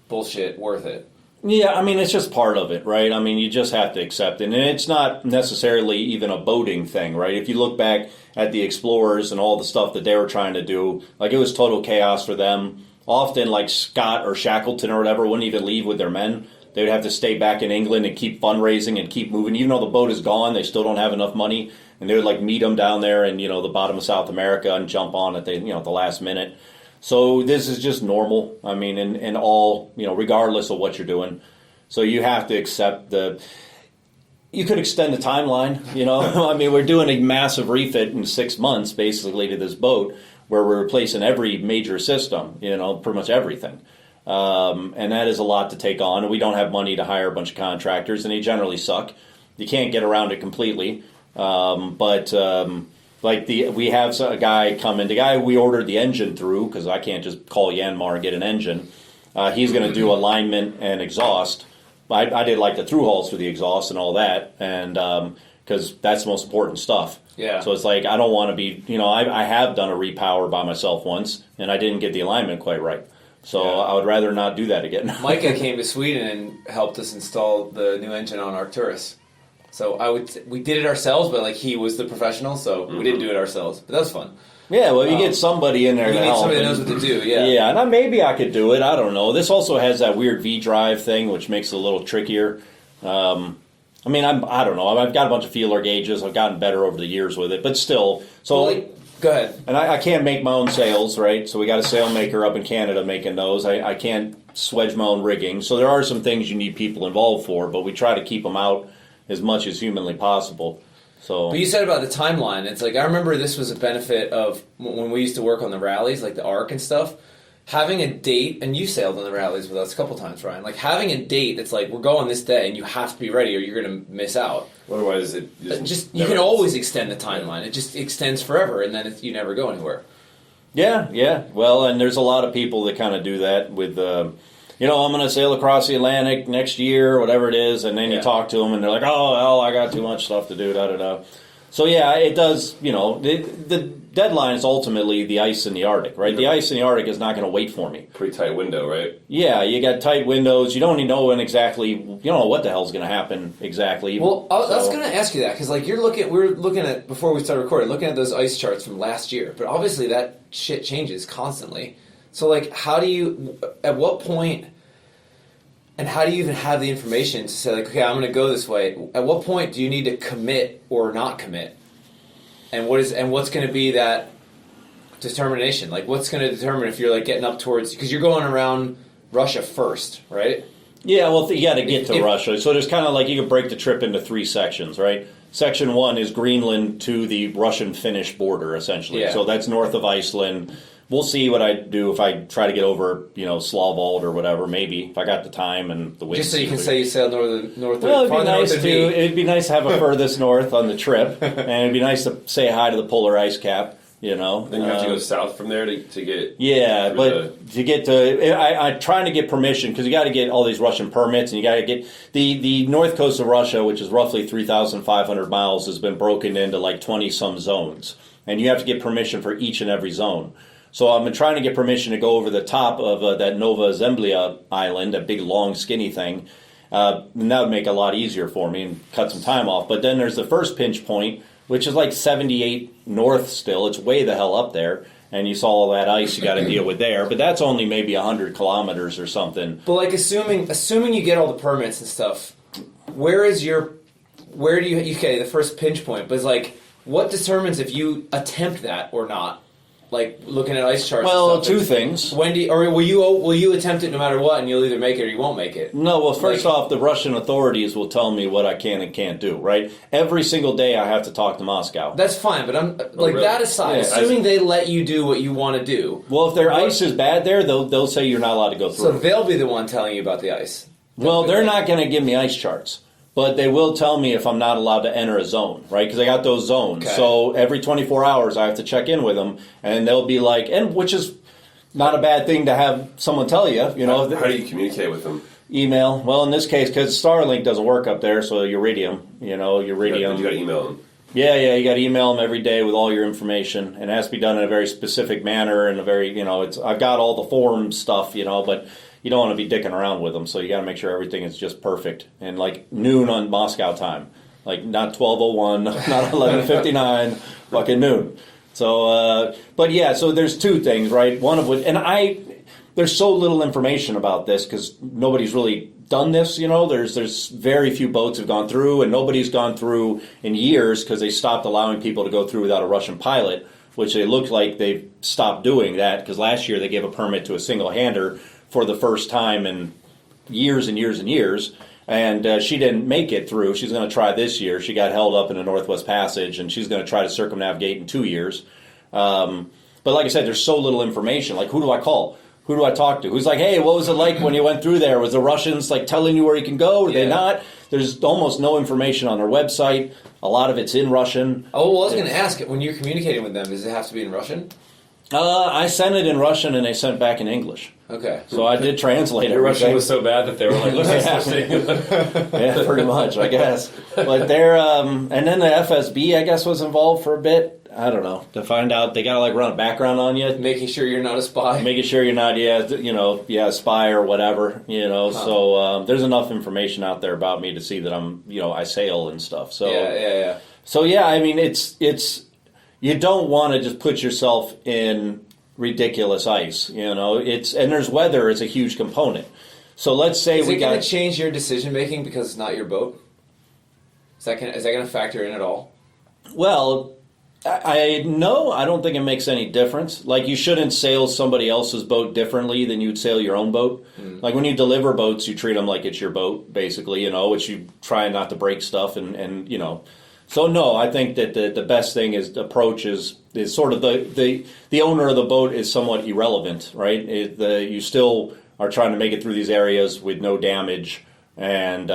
bullshit worth it? Yeah, I mean, it's just part of it, right? I mean, you just have to accept it. And it's not necessarily even a boating thing, right? If you look back at the Explorers and all the stuff that they were trying to do, like, it was total chaos for them. Often, like, Scott or Shackleton or whatever wouldn't even leave with their men. They would have to stay back in England and keep fundraising and keep moving. Even though the boat is gone, they still don't have enough money. And they would, like, meet them down there in, you know, the bottom of South America and jump on at the last minute. So this is just normal. I mean, in all, you know, regardless of what you're doing. So you have to accept you could extend the timeline, you know. I mean, we're doing a massive refit in 6 months, basically, to this boat, where we're replacing every major system, you know, pretty much everything. And that is a lot to take on. And we don't have money to hire a bunch of contractors, and they generally suck. You can't get around it completely. We have a guy come in. The guy we ordered the engine through, because I can't just call Yanmar and get an engine. He's going to do alignment and exhaust. I did like the through hauls for the exhaust and all that, and because that's the most important stuff. Yeah. So it's like I don't want to be, you know, I have done a repower by myself once, and I didn't get the alignment quite right. So I would rather not do that again. Micah came to Sweden and helped us install the new engine on Arcturus. So we did it ourselves, but like he was the professional, so we didn't do it ourselves. But that was fun. Yeah, well, you get somebody in there to help. You need somebody that knows what to do, yeah. Yeah, and maybe I could do it. I don't know. This also has that weird V-drive thing, which makes it a little trickier. I mean, I don't know. I've got a bunch of feeler gauges. I've gotten better over the years with it, but still. So go ahead. And I can't make my own sails, right? So we got a sail maker up in Canada making those. I can't swedge my own rigging. So there are some things you need people involved for, but we try to keep them out as much as humanly possible. So, but you said about the timeline. It's like I remember this was a benefit of when we used to work on the rallies, like the ARC and stuff. Having a date, and you sailed on the rallies with us a couple times, Ryan. Like having a date that's like we're going this day, and you have to be ready, or you're going to miss out. Otherwise, you can always extend the timeline. It just extends forever, and then you never go anywhere. Yeah. Well, and there's a lot of people that kind of do that with. You know, I'm going to sail across the Atlantic next year, or whatever it is, and then you talk to them, and they're like, oh, well, I got too much stuff to do, da-da-da. So, yeah, it does, you know, the deadline is ultimately the ice in the Arctic, right? The ice in the Arctic is not going to wait for me. Pretty tight window, right? Yeah, you got tight windows. You don't even know when exactly, you don't know what the hell's going to happen exactly. Well, I was going to ask you that, because, like, we were looking at, before we started recording, looking at those ice charts from last year, but obviously that shit changes constantly. So, like, at what point... And how do you even have the information to say, like, okay, I'm going to go this way? At what point do you need to commit or not commit? And what's going to be that determination? Like, what's going to determine if you're, like, getting up towards... Because you're going around Russia first, right? Yeah, well, you got to get to Russia. So there's kind of like you could break the trip into 3 sections, right? Section 1 is Greenland to the Russian-Finnish border, essentially. Yeah. So that's north of Iceland. We'll see what I do if I try to get over, Slavald or whatever. Maybe if I got the time and the wind. Just so you can say you sailed north. Well, it'd be nice to have a furthest north on the trip, and it'd be nice to say hi to the polar ice cap. Then you have to go south from there to get. Yeah, but to get to, I'm trying to get permission because you got to get all these Russian permits, and you got to get the north coast of Russia, which is roughly 3,500 miles, has been broken into like 20 some zones, and you have to get permission for each and every zone. So I've been trying to get permission to go over the top of that Nova Zembla island, a big long skinny thing. And that would make it a lot easier for me and cut some time off. But then there's the first pinch point, which is like 78 north still. It's way the hell up there. And you saw all that ice you got to deal with there. But that's only maybe 100 kilometers or something. But like assuming you get all the permits and stuff, where do you okay, the first pinch point, but it's like, what determines if you attempt that or not? Like looking at ice charts. Well, and stuff, two things. Will you attempt it no matter what, and you'll either make it or you won't make it? No. Well, first off, the Russian authorities will tell me what I can and can't do. Right. Every single day, I have to talk to Moscow. That's fine, but I'm really? that aside. Yeah, assuming they let you do what you want to do. Well, if their ice is bad there, they'll say you're not allowed to go through. So they'll be the one telling you about the ice. Well, they're not going to give me ice charts. But they will tell me if I'm not allowed to enter a zone, right? Because I got those zones. Okay. So every 24 hours I have to check in with them, and they'll be like, and which is not a bad thing to have someone tell you. How do you communicate with them? Email. Well, in this case, because Starlink doesn't work up there, so Iridium. You got to email them. Yeah, you got to email them every day with all your information, and it has to be done in a very specific manner and a very, I've got all the form stuff, but. You don't want to be dicking around with them, so you got to make sure everything is just perfect. And like noon on Moscow time, like not 12:01, not 11:59, fucking noon. So, but yeah, so there's two things, right? One of which, there's so little information about this because nobody's really done this. There's very few boats have gone through, and nobody's gone through in years because they stopped allowing people to go through without a Russian pilot, which they look like they've stopped doing that because last year they gave a permit to a single-hander for the first time in years and years and years, and she didn't make it through. She's going to try this year. She got held up in the Northwest Passage, and she's going to try to circumnavigate in 2 years. But like I said, there's so little information. Like, who do I call? Who do I talk to? Who's like, hey, what was it like when you went through there? Was the Russians like telling you where you can go? Or they not? There's almost no information on their website. A lot of it's in Russian. Oh, well, I was going to ask, when you're communicating with them, does it have to be in Russian? I sent it in Russian, and they sent it back in English. Okay. So I did translate Your everything. Russian was so bad that they were like, let's Yeah, pretty much, I guess. But they're, and then the FSB, I guess, was involved for a bit. I don't know. To find out, they got to like run a background on you. Making sure you're not a spy. Making sure you're not, a spy or whatever, So there's enough information out there about me to see that I'm, I sail and stuff. So Yeah. So yeah, I mean, it's you don't want to just put yourself in ridiculous ice, and there's weather is a huge component. So let's say is it going to change your decision making because it's not your boat? Is that going to factor in at all? Well, I don't think it makes any difference. Like, you shouldn't sail somebody else's boat differently than you'd sail your own boat. Like, when you deliver boats, you treat them like it's your boat, basically, which you try not to break stuff and. So no, I think that the best thing is the approach is sort of the owner of the boat is somewhat irrelevant, right? You still are trying to make it through these areas with no damage and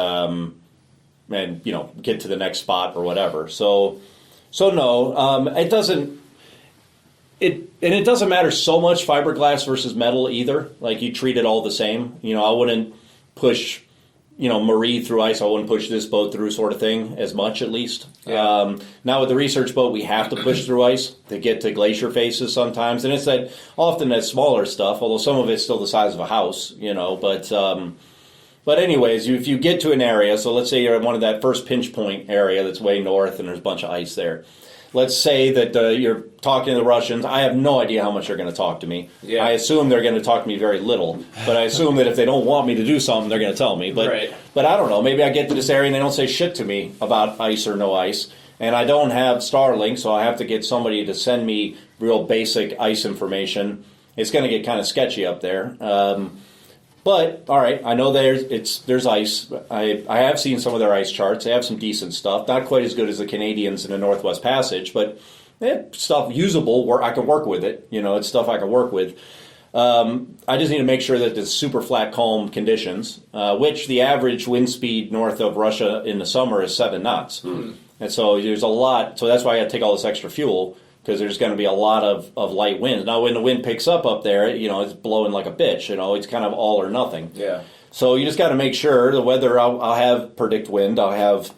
get to the next spot or whatever. So no, it doesn't. It doesn't matter so much fiberglass versus metal either. Like, you treat it all the same. I wouldn't push. Marie through ice, I wouldn't push this boat through sort of thing as much, at least. Yeah. Now with the research boat, we have to push through ice to get to glacier faces sometimes. And it's often that smaller stuff, although some of it's still the size of a house, But anyways, if you get to an area, so let's say you're at one of that first pinch point area that's way north and there's a bunch of ice there. Let's say that you're talking to the Russians. I have no idea how much they're going to talk to me. Yeah. I assume they're going to talk to me very little. But I assume that if they don't want me to do something, they're going to tell me. But I don't know. Maybe I get to this area and they don't say shit to me about ice or no ice. And I don't have Starlink, so I have to get somebody to send me real basic ice information. It's going to get kind of sketchy up there. But all right, I know there's ice. I have seen some of their ice charts. They have some decent stuff. Not quite as good as the Canadians in the Northwest Passage, but stuff usable. Where I can work with it. It's stuff I can work with. I just need to make sure that it's super flat, calm conditions, which the average wind speed north of Russia in the summer is 7 knots. And so there's a lot. So that's why I got to take all this extra fuel, because there's going to be a lot of light winds. Now, when the wind picks up there, it's blowing like a bitch. It's kind of all or nothing. Yeah. So you just got to make sure the weather. I'll have predict wind. I'll have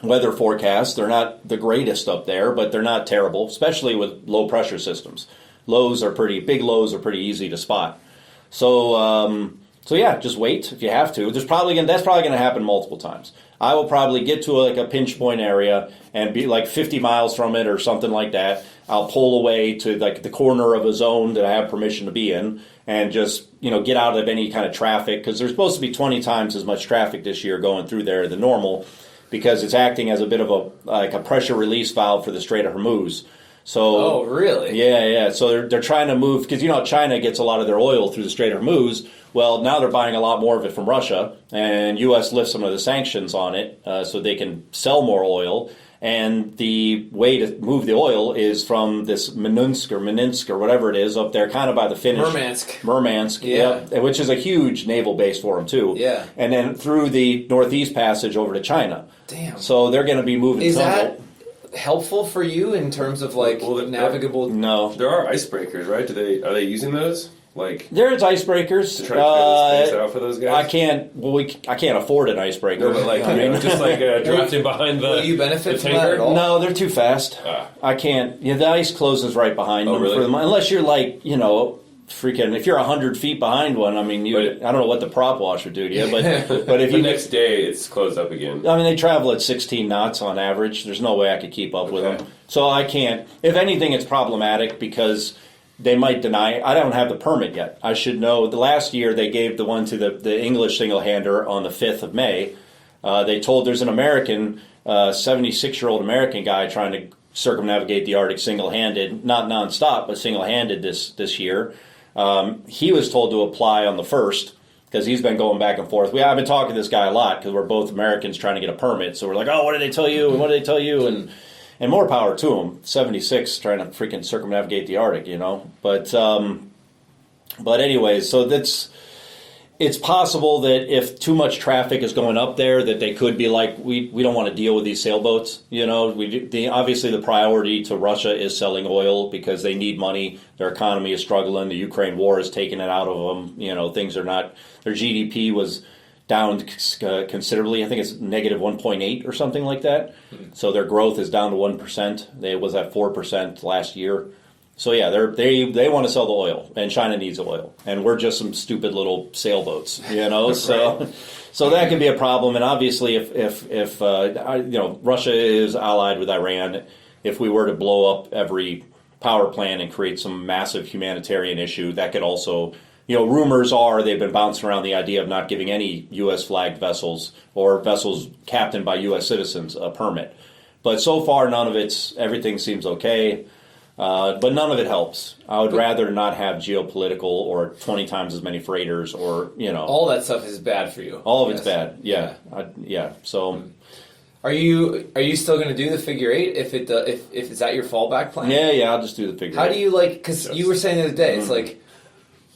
weather forecasts. They're not the greatest up there, but they're not terrible, especially with low pressure systems. Big lows are pretty easy to spot. So yeah, just wait if you have to. That's probably going to happen multiple times. I will probably get to a pinch point area and be like 50 miles from it or something like that. I'll pull away to like the corner of a zone that I have permission to be in and just get out of any kind of traffic, because there's supposed to be 20 times as much traffic this year going through there than normal, because it's acting as a bit of a pressure release valve for the Strait of Hormuz. So, oh, really? Yeah. So they're trying to move, because China gets a lot of their oil through the Strait of Hormuz. Well, now they're buying a lot more of it from Russia, and U.S. lifts some of the sanctions on it so they can sell more oil. And the way to move the oil is from this Minsk or whatever it is up there, kind of by the Finnish Murmansk, yeah, which is a huge naval base for them too. Yeah, and then through the Northeast Passage over to China. Damn. So they're going to be moving. Is that helpful for you in terms of navigable? No, there are icebreakers, right? Are they using those? There's icebreakers. To try to clear the space out for those guys. I can't afford an icebreaker. No, but just drafting behind the. Will you benefit from tanker? that at all? No, they're too fast. I can't. The ice closes right behind them. Really? For them, unless you're freaking. If you're 100 feet behind one, I mean, I don't know what the prop wash would do to you, but if the next day it's closed up again. I mean, they travel at 16 knots on average. There's no way I could keep up with them. So I can't. If anything, it's problematic because they might deny it. I don't have the permit yet. I should know. The last year they gave the one to the English single-hander on the 5th of May. They told there's an American, 76-year-old American guy trying to circumnavigate the Arctic single-handed, not nonstop, but single-handed this year. He was told to apply on the 1st because he's been going back and forth. I've been talking to this guy a lot because we're both Americans trying to get a permit. So we're like, oh, what did they tell you? And what did they tell you? And more power to him. 76, trying to freaking circumnavigate the Arctic, But anyways, so it's possible that if too much traffic is going up there, that they could be like, we don't want to deal with these sailboats. Obviously the priority to Russia is selling oil because they need money. Their economy is struggling. The Ukraine war is taking it out of them. Things are not. Their GDP was down considerably. I think it's negative 1.8 or something like that. So their growth is down to 1%. It was at 4% last year. So yeah, they want to sell the oil, and China needs oil, and we're just some stupid little sailboats, So that can be a problem. And obviously, if Russia is allied with Iran, if we were to blow up every power plant and create some massive humanitarian issue, that could also. Rumors are they've been bouncing around the idea of not giving any U.S. flagged vessels or vessels captained by U.S. citizens a permit. But so far, everything seems okay. But none of it helps. I would rather not have geopolitical or 20 times as many freighters or, All that stuff is bad for you. All of it's bad, yeah. So... Are you still going to do the figure 8 if it's at your fallback plan? Yeah, I'll just do the figure 8. How do you because you were saying the other day, it's like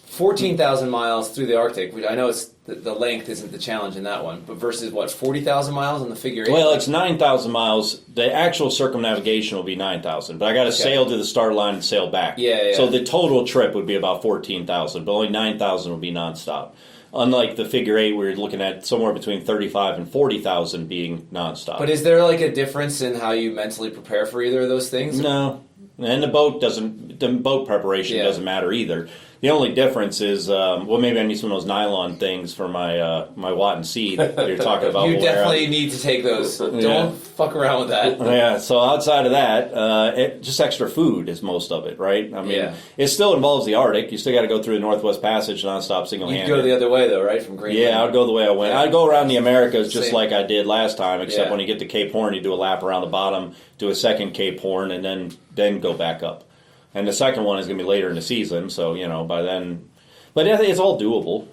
14,000 miles through the Arctic. I know it's the length isn't the challenge in that one, but versus 40,000 miles on the figure 8? Well, it's 9,000 miles. The actual circumnavigation will be 9,000, but I got to sail to the start line and sail back. Yeah. So the total trip would be about 14,000, but only 9,000 will be nonstop. Unlike the figure 8, we're looking at somewhere between 35 and 40,000 being nonstop. But is there a difference in how you mentally prepare for either of those things? No. And the boat preparation doesn't matter either. The only difference is, maybe I need some of those nylon things for my my Watt and Seed that you're talking about. You definitely need to take those. Don't fuck around with that. Yeah, so outside of that, just extra food is most of it, right? I mean, it still involves the Arctic. You still got to go through the Northwest Passage nonstop single-handed. You'd go the other way, though, right, from Greenland? Yeah, I'd go the way I went. I'd go around the Americas just like I did last time, except when you get to Cape Horn, you do a lap around the bottom, do a second Cape Horn, and then go back up. And the second one is going to be later in the season, so, by then... But I think it's all doable.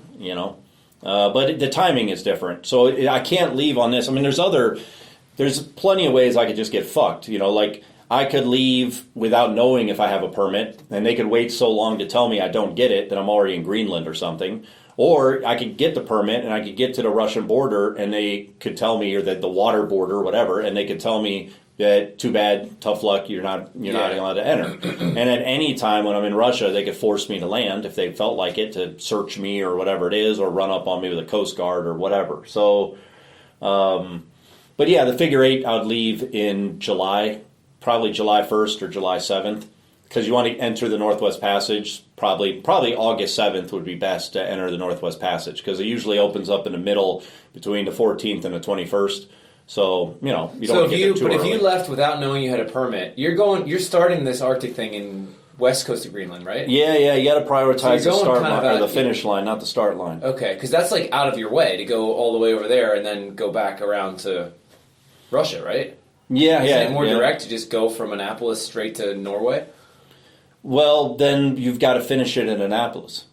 But the timing is different. So I can't leave on this. I mean, there's plenty of ways I could just get fucked. Like I could leave without knowing if I have a permit, and they could wait so long to tell me I don't get it that I'm already in Greenland or something. Or I could get the permit and I could get to the Russian border and they could tell me, or the water border, or whatever, and they could tell me that too bad, tough luck, you're not allowed to enter. And at any time when I'm in Russia, they could force me to land if they felt like it, to search me or whatever it is, or run up on me with a Coast Guard or whatever. So, but yeah, the figure eight I would leave in July, probably July 1st or July 7th. Because you want to enter the Northwest Passage, probably August 7th would be best to enter the Northwest Passage, because it usually opens up in the middle between the 14th and the 21st. So, you don't want to get there too early. If you left without knowing you had a permit, you're starting this Arctic thing in west coast of Greenland, right? Yeah, you got to prioritize the start line or the finish line, not the start line. Okay, because that's like out of your way to go all the way over there and then go back around to Russia, right? Yeah, Isn't it more direct to just go from Annapolis straight to Norway? Well, then you've got to finish it in Annapolis.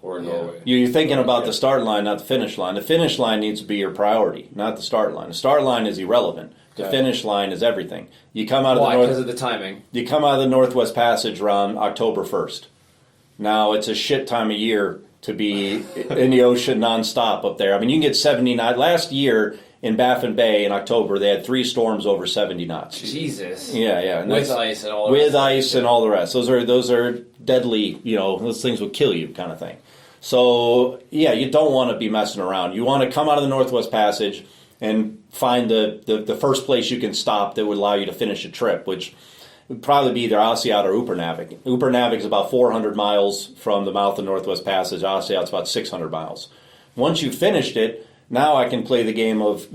Or Norway. You're thinking about the start line, not the finish line. The finish line needs to be your priority, not the start line. The start line is irrelevant. The finish line is everything. You come out of because of the timing? You come out of the Northwest Passage around October 1st. Now, it's a shit time of year to be in the ocean nonstop up there. I mean, you can get 70 knots. Last year in Baffin Bay in October, they had 3 storms over 70 knots. Jesus. Yeah. And with ice and all the rest. With ice and all the rest. Those are deadly, those things will kill you kind of thing. So, yeah, you don't want to be messing around. You want to come out of the Northwest Passage and find the first place you can stop that would allow you to finish a trip, which would probably be either Aasiaat or Upernavik. Upernavik is about 400 miles from the mouth of the Northwest Passage. Aasiaat's about 600 miles. Once you've finished it, now I can play the game of,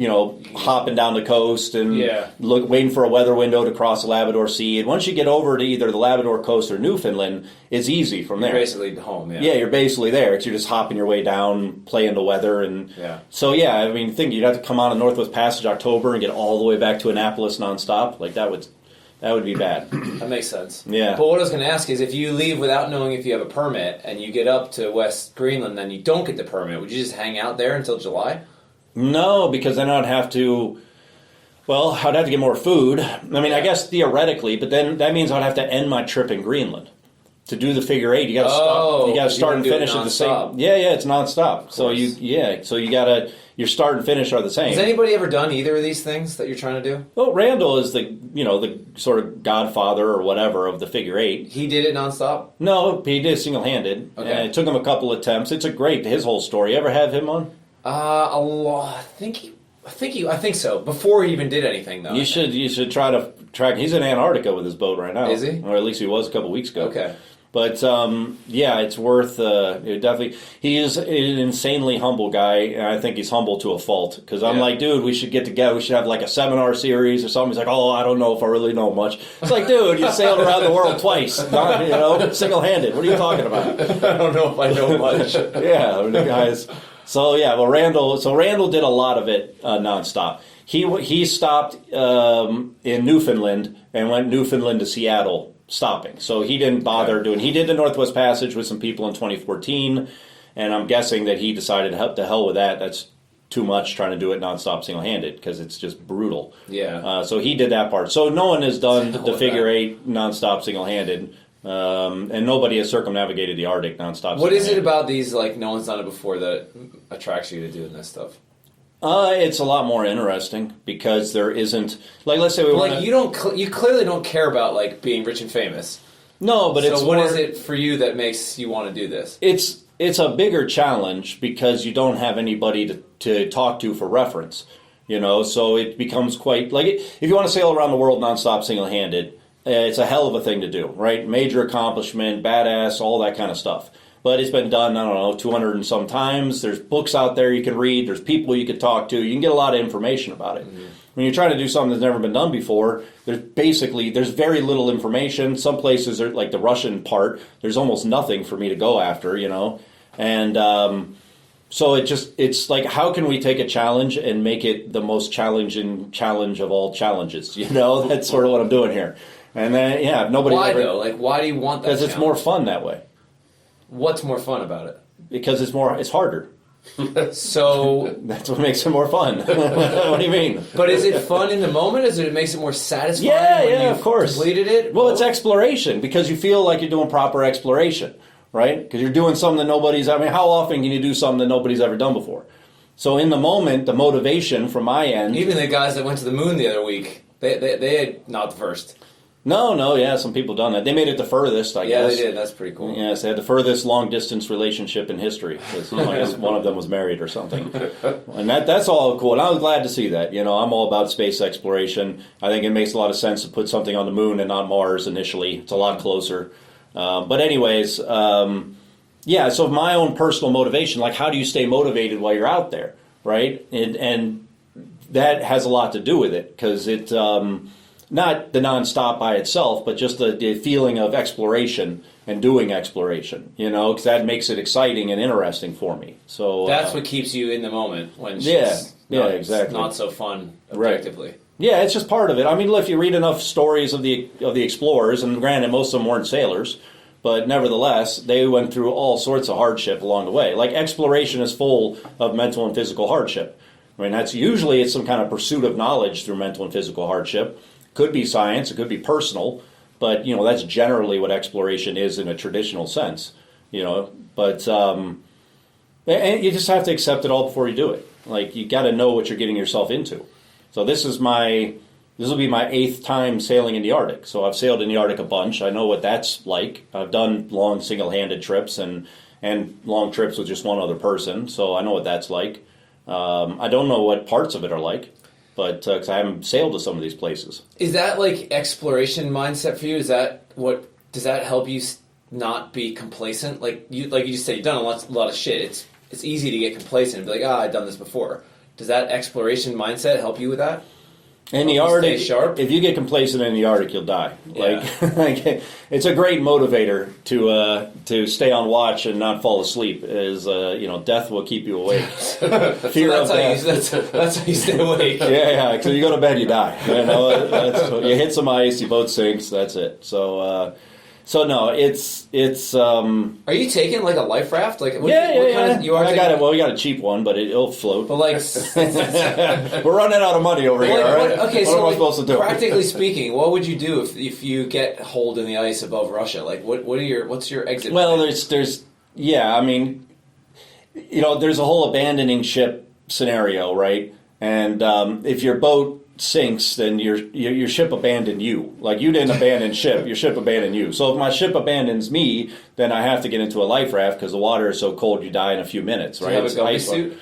hopping down the coast and waiting for a weather window to cross the Labrador Sea. And once you get over to either the Labrador coast or Newfoundland, it's easy from there. You're basically home, yeah. Yeah, you're basically there. You're just hopping your way down, playing the weather. And so, I mean, think you'd have to come on the Northwest Passage October and get all the way back to Annapolis nonstop. Like, that would be bad. That makes sense. Yeah. But what I was going to ask is, if you leave without knowing if you have a permit and you get up to West Greenland, then you don't get the permit, would you just hang out there until July? No, because then I'd have to get more food. I mean, I guess theoretically, but then that means I'd have to end my trip in Greenland. To do the figure eight, you got to stop. You got to start and finish at the same. Yeah, it's nonstop. So your start and finish are the same. Has anybody ever done either of these things that you're trying to do? Well, Randall is the sort of godfather or whatever of the figure eight. He did it nonstop? No, he did it single-handed. Okay. And it took him a couple attempts. It's his whole story. You ever have him on? A lot. I think so. Before he even did anything, though. You should try to track. He's in Antarctica with his boat right now. Is he? Or at least he was a couple weeks ago. Okay. But it's worth. Definitely, he is an insanely humble guy, and I think he's humble to a fault. Because I'm like, dude, we should get together. We should have like a seminar series or something. He's like, oh, I don't know if I really know much. It's like, dude, you sailed around the world twice, single-handed. What are you talking about? I don't know if I know much. The guys. So Randall did a lot of it nonstop. He stopped in Newfoundland and went Newfoundland to Seattle stopping. So he didn't bother doing. He did the Northwest Passage with some people in 2014, and I'm guessing that he decided to hell with that. That's too much trying to do it nonstop single-handed because it's just brutal. Yeah. So he did that part. So no one has done the figure eight nonstop single-handed. And nobody has circumnavigated the Arctic nonstop. What is it about these, no one's done it before, that attracts you to doing this stuff? It's a lot more interesting because there isn't, let's say you clearly don't care about, being rich and famous. No, but so what is it for you that makes you want to do this? It's a bigger challenge because you don't have anybody to talk to for reference, so it becomes quite, if you want to sail around the world nonstop single-handed, it's a hell of a thing to do, right? Major accomplishment, badass, all that kind of stuff. But it's been done, 200 and some times. There's books out there you can read. There's people you can talk to. You can get a lot of information about it. Mm-hmm. When you're trying to do something that's never been done before, there's very little information. Some places, are, like the Russian part, there's almost nothing for me to go after, And so it's like, how can we take a challenge and make it the most challenging challenge of all challenges? That's sort of what I'm doing here. And then, nobody. Why though? Why do you want that? Because it's more fun that way. What's more fun about it? Because it's harder. So That's what makes it more fun. What do you mean? but is it fun in the moment? Is it makes it more satisfying Yeah, when yeah, you've of course. completed it? Well, it's exploration because you feel like you're doing proper exploration, right? Because you're doing something that how often can you do something that nobody's ever done before? So in the moment, the motivation from my end... Even the guys that went to the moon the other week, they had not the first. No, yeah, some people done that. They made it the furthest, I Yeah, guess. they did. That's pretty cool. Yes, they had the furthest long-distance relationship in history. 'Cause I guess one of them was married or something. And that's all cool. And I was glad to see that. I'm all about space exploration. I think it makes a lot of sense to put something on the moon and not Mars initially. It's a lot closer. But anyways, so my own personal motivation, like how do you stay motivated while you're out there, right? And that has a lot to do with it because it... not the nonstop by itself, but just the feeling of exploration and doing exploration, because that makes it exciting and interesting for me. So that's what keeps you in the moment when exactly. not so fun objectively. Right. Yeah, it's just part of it. I mean, if you read enough stories of the explorers, and granted, most of them weren't sailors, but nevertheless, they went through all sorts of hardship along the way. Like exploration is full of mental and physical hardship. I mean, it's some kind of pursuit of knowledge through mental and physical hardship. Could be science, it could be personal, but that's generally what exploration is in a traditional sense. But and you just have to accept it all before you do it. Like you got to know what you're getting yourself into. So this will be my 8th time sailing in the Arctic. So I've sailed in the Arctic a bunch. I know what that's like. I've done long single-handed trips and long trips with just one other person. So I know what that's like. I don't know what parts of it are like. But because I haven't sailed to some of these places. Is that like exploration mindset for you? Does that help you not be complacent? Like you just said, you've done a lot of shit. It's easy to get complacent and be like, I've done this before. Does that exploration mindset help you with that? In the Arctic, stay sharp? If you get complacent in the Arctic, you'll die. Yeah. Like it's a great motivator to stay on watch and not fall asleep. Death will keep you awake. Fear of death. That's how you stay awake. Yeah. So you go to bed, you die. You hit some ice, your boat sinks. That's it. So no, it's. Are you taking like a life raft? Like yeah. You are. I got it. Well, we got a cheap one, but it'll float. But like, we're running out of money over here. All right. Okay, what am I supposed to do? Practically speaking, what would you do if you get holed in the ice above Russia? Like, what's your exit? Well, plan? there's I mean, there's a whole abandoning ship scenario, right? And if your boat sinks, then your ship abandoned you. Like you didn't abandon ship, your ship abandoned you. So if my ship abandons me, then I have to get into a life raft because the water is so cold you die in a few minutes. Right? Do you have a gummy suit?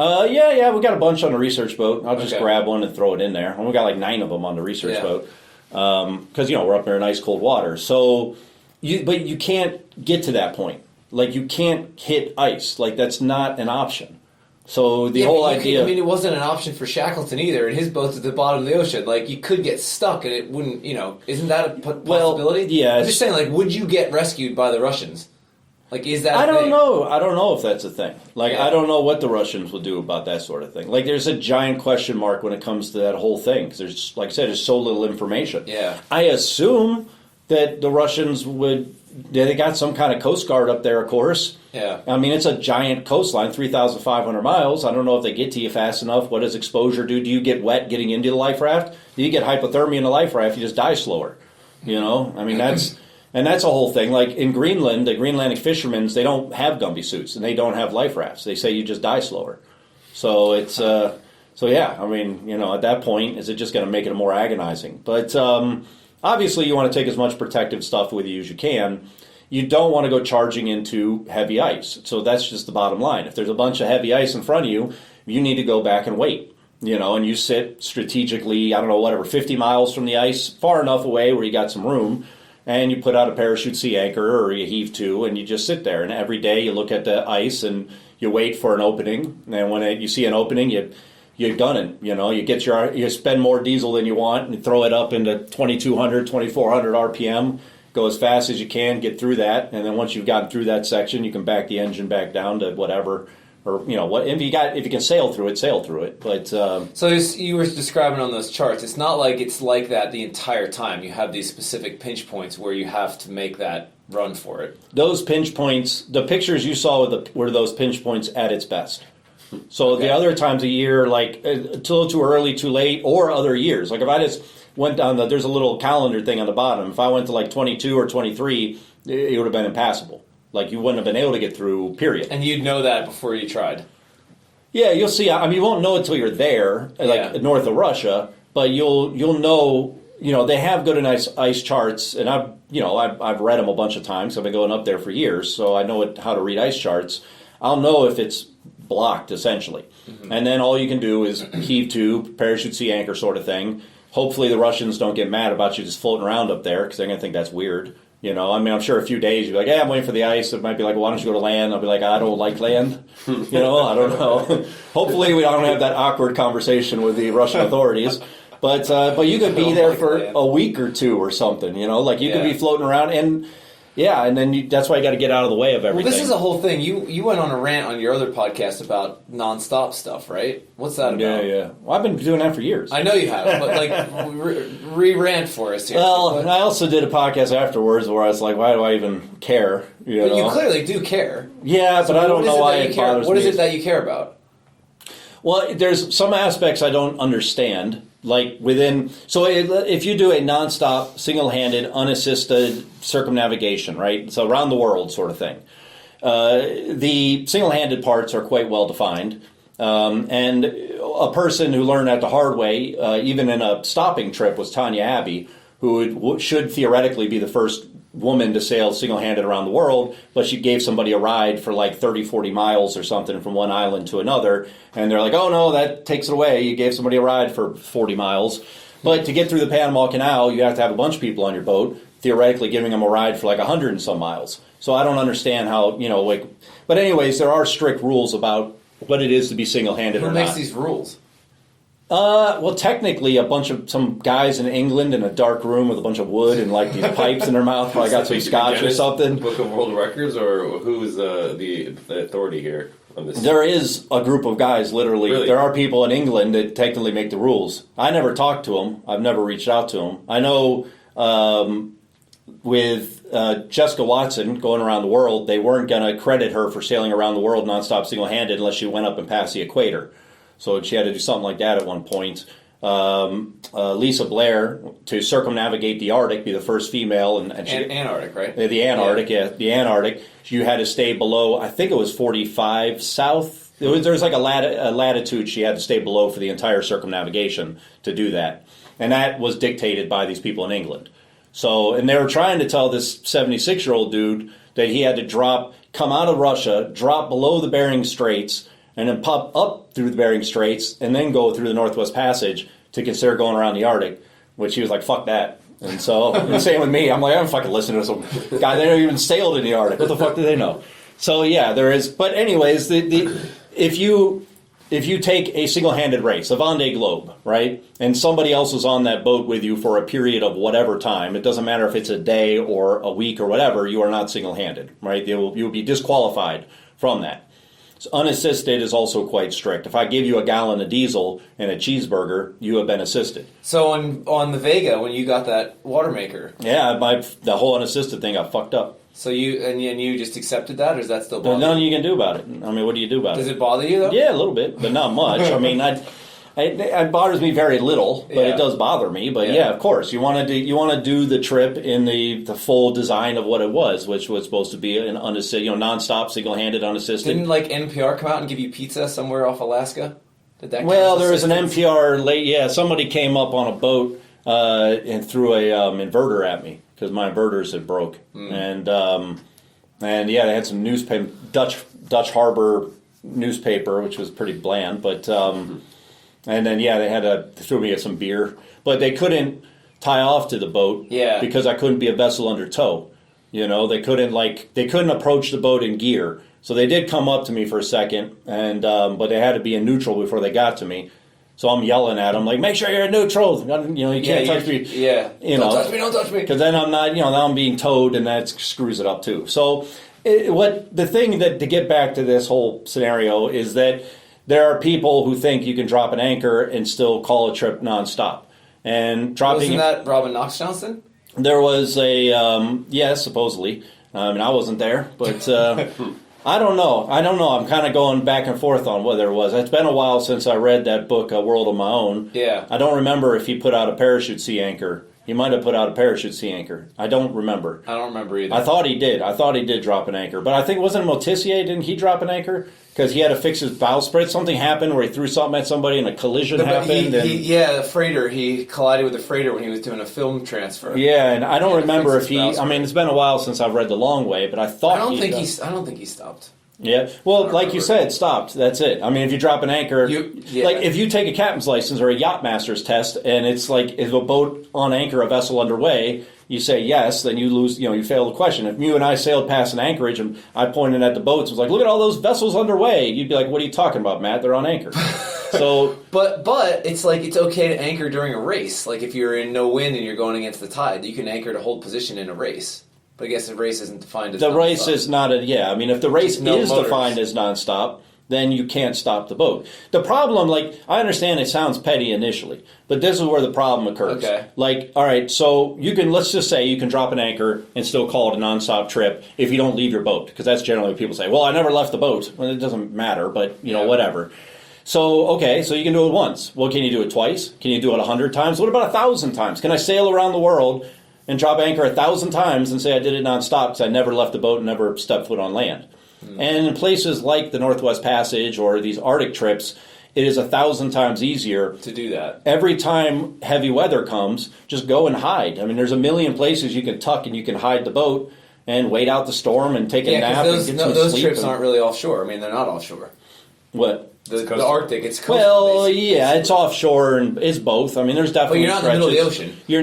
Yeah, we got a bunch on the research boat. I'll just grab one and throw it in there. And we got like 9 of them on the research boat because we're up there in ice cold water. So, but you can't get to that point. Like you can't hit ice. Like that's not an option. So the whole idea... it wasn't an option for Shackleton either, and his boat's at the bottom of the ocean. Like, you could get stuck, and it wouldn't, isn't that a possibility? Well, yeah. I'm just saying, like, would you get rescued by the Russians? Like, is that I don't know. I don't know if that's a thing. Like, Yeah. I don't know what the Russians will do about that sort of thing. Like, there's a giant question mark when it comes to that whole thing, because there's, like I said, there's so little information. Yeah. I assume that the Russians would... They got some kind of Coast Guard up there, of course. Yeah. I mean, it's a giant coastline, 3,500 miles. I don't know if they get to you fast enough. What does exposure do? Do you get wet getting into the life raft? Do you get hypothermia in the life raft? You just die slower. I mean, that's a whole thing. Like in Greenland, the Greenlandic fishermen, they don't have Gumby suits and they don't have life rafts. They say you just die slower. So it's, yeah, I mean, at that point, is it just going to make it more agonizing? But obviously you want to take as much protective stuff with you as you can. You don't want to go charging into heavy ice. So that's just the bottom line. If there's a bunch of heavy ice in front of you, you need to go back and wait. And you sit strategically, 50 miles from the ice, far enough away where you got some room, and you put out a parachute sea anchor or you heave to, and you just sit there. And every day you look at the ice and you wait for an opening. And when you see an opening, you gun it. You spend more diesel than you want and throw it up into 2,200, 2,400 RPM. Go as fast as you can, get through that, and then once you've gotten through that section, you can back the engine back down to whatever, or what if you can sail through it, sail through it. But so you were describing on those charts, it's not like it's like that the entire time. You have these specific pinch points where you have to make that run for it. Those pinch points, the pictures you saw were those pinch points at its best. So the other times of year, like a little too early, too late, or other years. Like if I just went down there's a little calendar thing on the bottom. If I went to like 22 or 23, it would have been impassable. Like you wouldn't have been able to get through, period. And you'd know that before you tried. Yeah, you'll see. I mean, you won't know until you're there, like north of Russia, but you'll know. They have good and nice ice charts, and I've read them a bunch of times. I've been going up there for years, so I know how to read ice charts. I'll know if it's blocked, essentially. Mm-hmm. And then all you can do is heave to, parachute sea anchor sort of thing. Hopefully the Russians don't get mad about you just floating around up there, because they're going to think that's weird. I mean, I'm sure a few days you're like, I'm waiting for the ice. It might be like, why don't you go to land? I'll be like, I don't like land. I don't know. Hopefully we don't have that awkward conversation with the Russian authorities. But you could be there for a week or two or something, like you could be floating around and then that's why you got to get out of the way of everything. Well, this is a whole thing. You went on a rant on your other podcast about nonstop stuff, right? What's that about? Yeah. Well, I've been doing that for years. I know you have, but like re-rant for us here. Well, and I also did a podcast afterwards where I was like, why do I even care? But you clearly do care. Yeah, but I don't know why it bothers me. What is it that you care about? Well, there's some aspects I don't understand. Like if you do a nonstop, single-handed, unassisted circumnavigation, right? So around the world sort of thing. The single-handed parts are quite well defined. And a person who learned that the hard way, even in a stopping trip, was Tanya Abbey, who should theoretically be the first woman to sail single-handed around the world, but she gave somebody a ride for like 30, 40 miles or something from one island to another, and they're like, oh no, that takes it away. You gave somebody a ride for 40 miles. But to get through the Panama Canal, you have to have a bunch of people on your boat, theoretically giving them a ride for like 100 and some miles. So I don't understand how, but anyways, there are strict rules about what it is to be single-handed or not. Who makes these rules? Well, technically, some guys in England in a dark room with a bunch of wood and like these pipes in their mouth, probably got some scotch or something. Book of World Records, or who is the authority here on this? There is a group of guys, literally. Really? There are people in England that technically make the rules. I never talked to them. I've never reached out to them. I know with Jessica Watson going around the world, they weren't going to credit her for sailing around the world nonstop single-handed unless she went up and passed the equator. So she had to do something like that at one point. Lisa Blair, to circumnavigate the Arctic, be the first female. And she, Antarctic, right? The Antarctic, the Antarctic. You had to stay below, I think it was 45 south. There was like a latitude she had to stay below for the entire circumnavigation to do that. And that was dictated by these people in England. So, and they were trying to tell this 76-year-old dude that he had to come out of Russia, drop below the Bering Straits, and then pop up through the Bering Straits, and then go through the Northwest Passage to consider going around the Arctic, which he was like, fuck that. And so, the same with me. I'm like, I don't fucking listen to some guy that never even sailed in the Arctic. What the fuck do they know? So, yeah, there is. But anyways, if you take a single-handed race, a Vendée Globe, right, and somebody else is on that boat with you for a period of whatever time, it doesn't matter if it's a day or a week or whatever, you are not single-handed, right? You will be disqualified from that. Unassisted is also quite strict. If I give you a gallon of diesel and a cheeseburger, you have been assisted. So on the Vega, when you got that water maker, the whole unassisted thing got fucked up. So you just accepted that, or is that still bother you? There's nothing you can do about it. I mean, what do you do about it? Does it bother you though? Yeah, a little bit, but not much. I mean, it bothers me very little, but it does bother me. But yeah, of course, you want to do the trip in the full design of what it was, which was supposed to be an unassisted, nonstop, single-handed, unassisted. Didn't like NPR come out and give you pizza somewhere off Alaska? There was an NPR late. Yeah, somebody came up on a boat and threw a inverter at me because my inverters had broke, and they had some newspaper, Dutch Harbor newspaper, which was pretty bland, but. And then, they had to throw me some beer. But they couldn't tie off to the boat because I couldn't be a vessel under tow. They couldn't approach the boat in gear. So they did come up to me for a second, and but they had to be in neutral before they got to me. So I'm yelling at them, like, make sure you're in neutral. You can't touch me. Yeah. Don't touch me. Because then I'm not, now I'm being towed, and that screws it up too. So the thing to get back to this whole scenario is that there are people who think you can drop an anchor and still call a trip nonstop. And dropping Wasn't that Robin Knox Johnson? There was supposedly. I mean, I wasn't there, but I don't know. I'm kind of going back and forth on whether it was. It's been a while since I read that book, A World of My Own. Yeah. I don't remember if he put out a parachute sea anchor. He might have put out a parachute sea anchor. I don't remember. I don't remember either. I thought he did. I thought he did drop an anchor. But I think, wasn't it Motissier? Didn't he drop an anchor? Because he had to fix his bowsprit. Something happened where he threw something at somebody and a collision happened. The freighter. He collided with the freighter when he was doing a film transfer. Yeah, and I don't remember if he... I mean, it's been a while since I've read The Long Way, but I thought I don't think he stopped. Yeah, well, like you said, stopped. That's it. I mean, if you drop an anchor, like if you take a captain's license or a yacht master's test, and it's like, is a boat on anchor, a vessel underway? You say yes, then you lose. You fail the question. If you and I sailed past an anchorage and I pointed at the boats, and was like, look at all those vessels underway. You'd be like, what are you talking about, Matt? They're on anchor. So, but it's like it's okay to anchor during a race. Like if you're in no wind and you're going against the tide, you can anchor to hold position in a race. But I guess the race isn't defined as the nonstop. race is not a I mean, if the race is motors. defined as nonstop, then you can't stop the boat. The problem, like, I understand it sounds petty initially, but this is where the problem occurs. Okay. Like, all right, so let's just say you can drop an anchor and still call it a nonstop trip if you don't leave your boat, because that's generally what people say. Well, I never left the boat. Well, it doesn't matter, but whatever. So, okay, so you can do it once. Well, can you do it twice? Can you do it 100 times? What about 1,000 times? Can I sail around the world and drop anchor 1,000 times and say I did it nonstop because I never left the boat and never stepped foot on land? And in places like the Northwest Passage or these Arctic trips, it is 1,000 times easier to do that. Every time heavy weather comes, just go and hide. I mean, there's a million places you can tuck and you can hide the boat and wait out the storm and take a nap and get some those sleep. Trips aren't really offshore. I mean, they're not offshore. What? The Arctic, it's coastal. Well, yeah, it's offshore and it's both. I mean, there's definitely. But you're not in the middle of the ocean. You're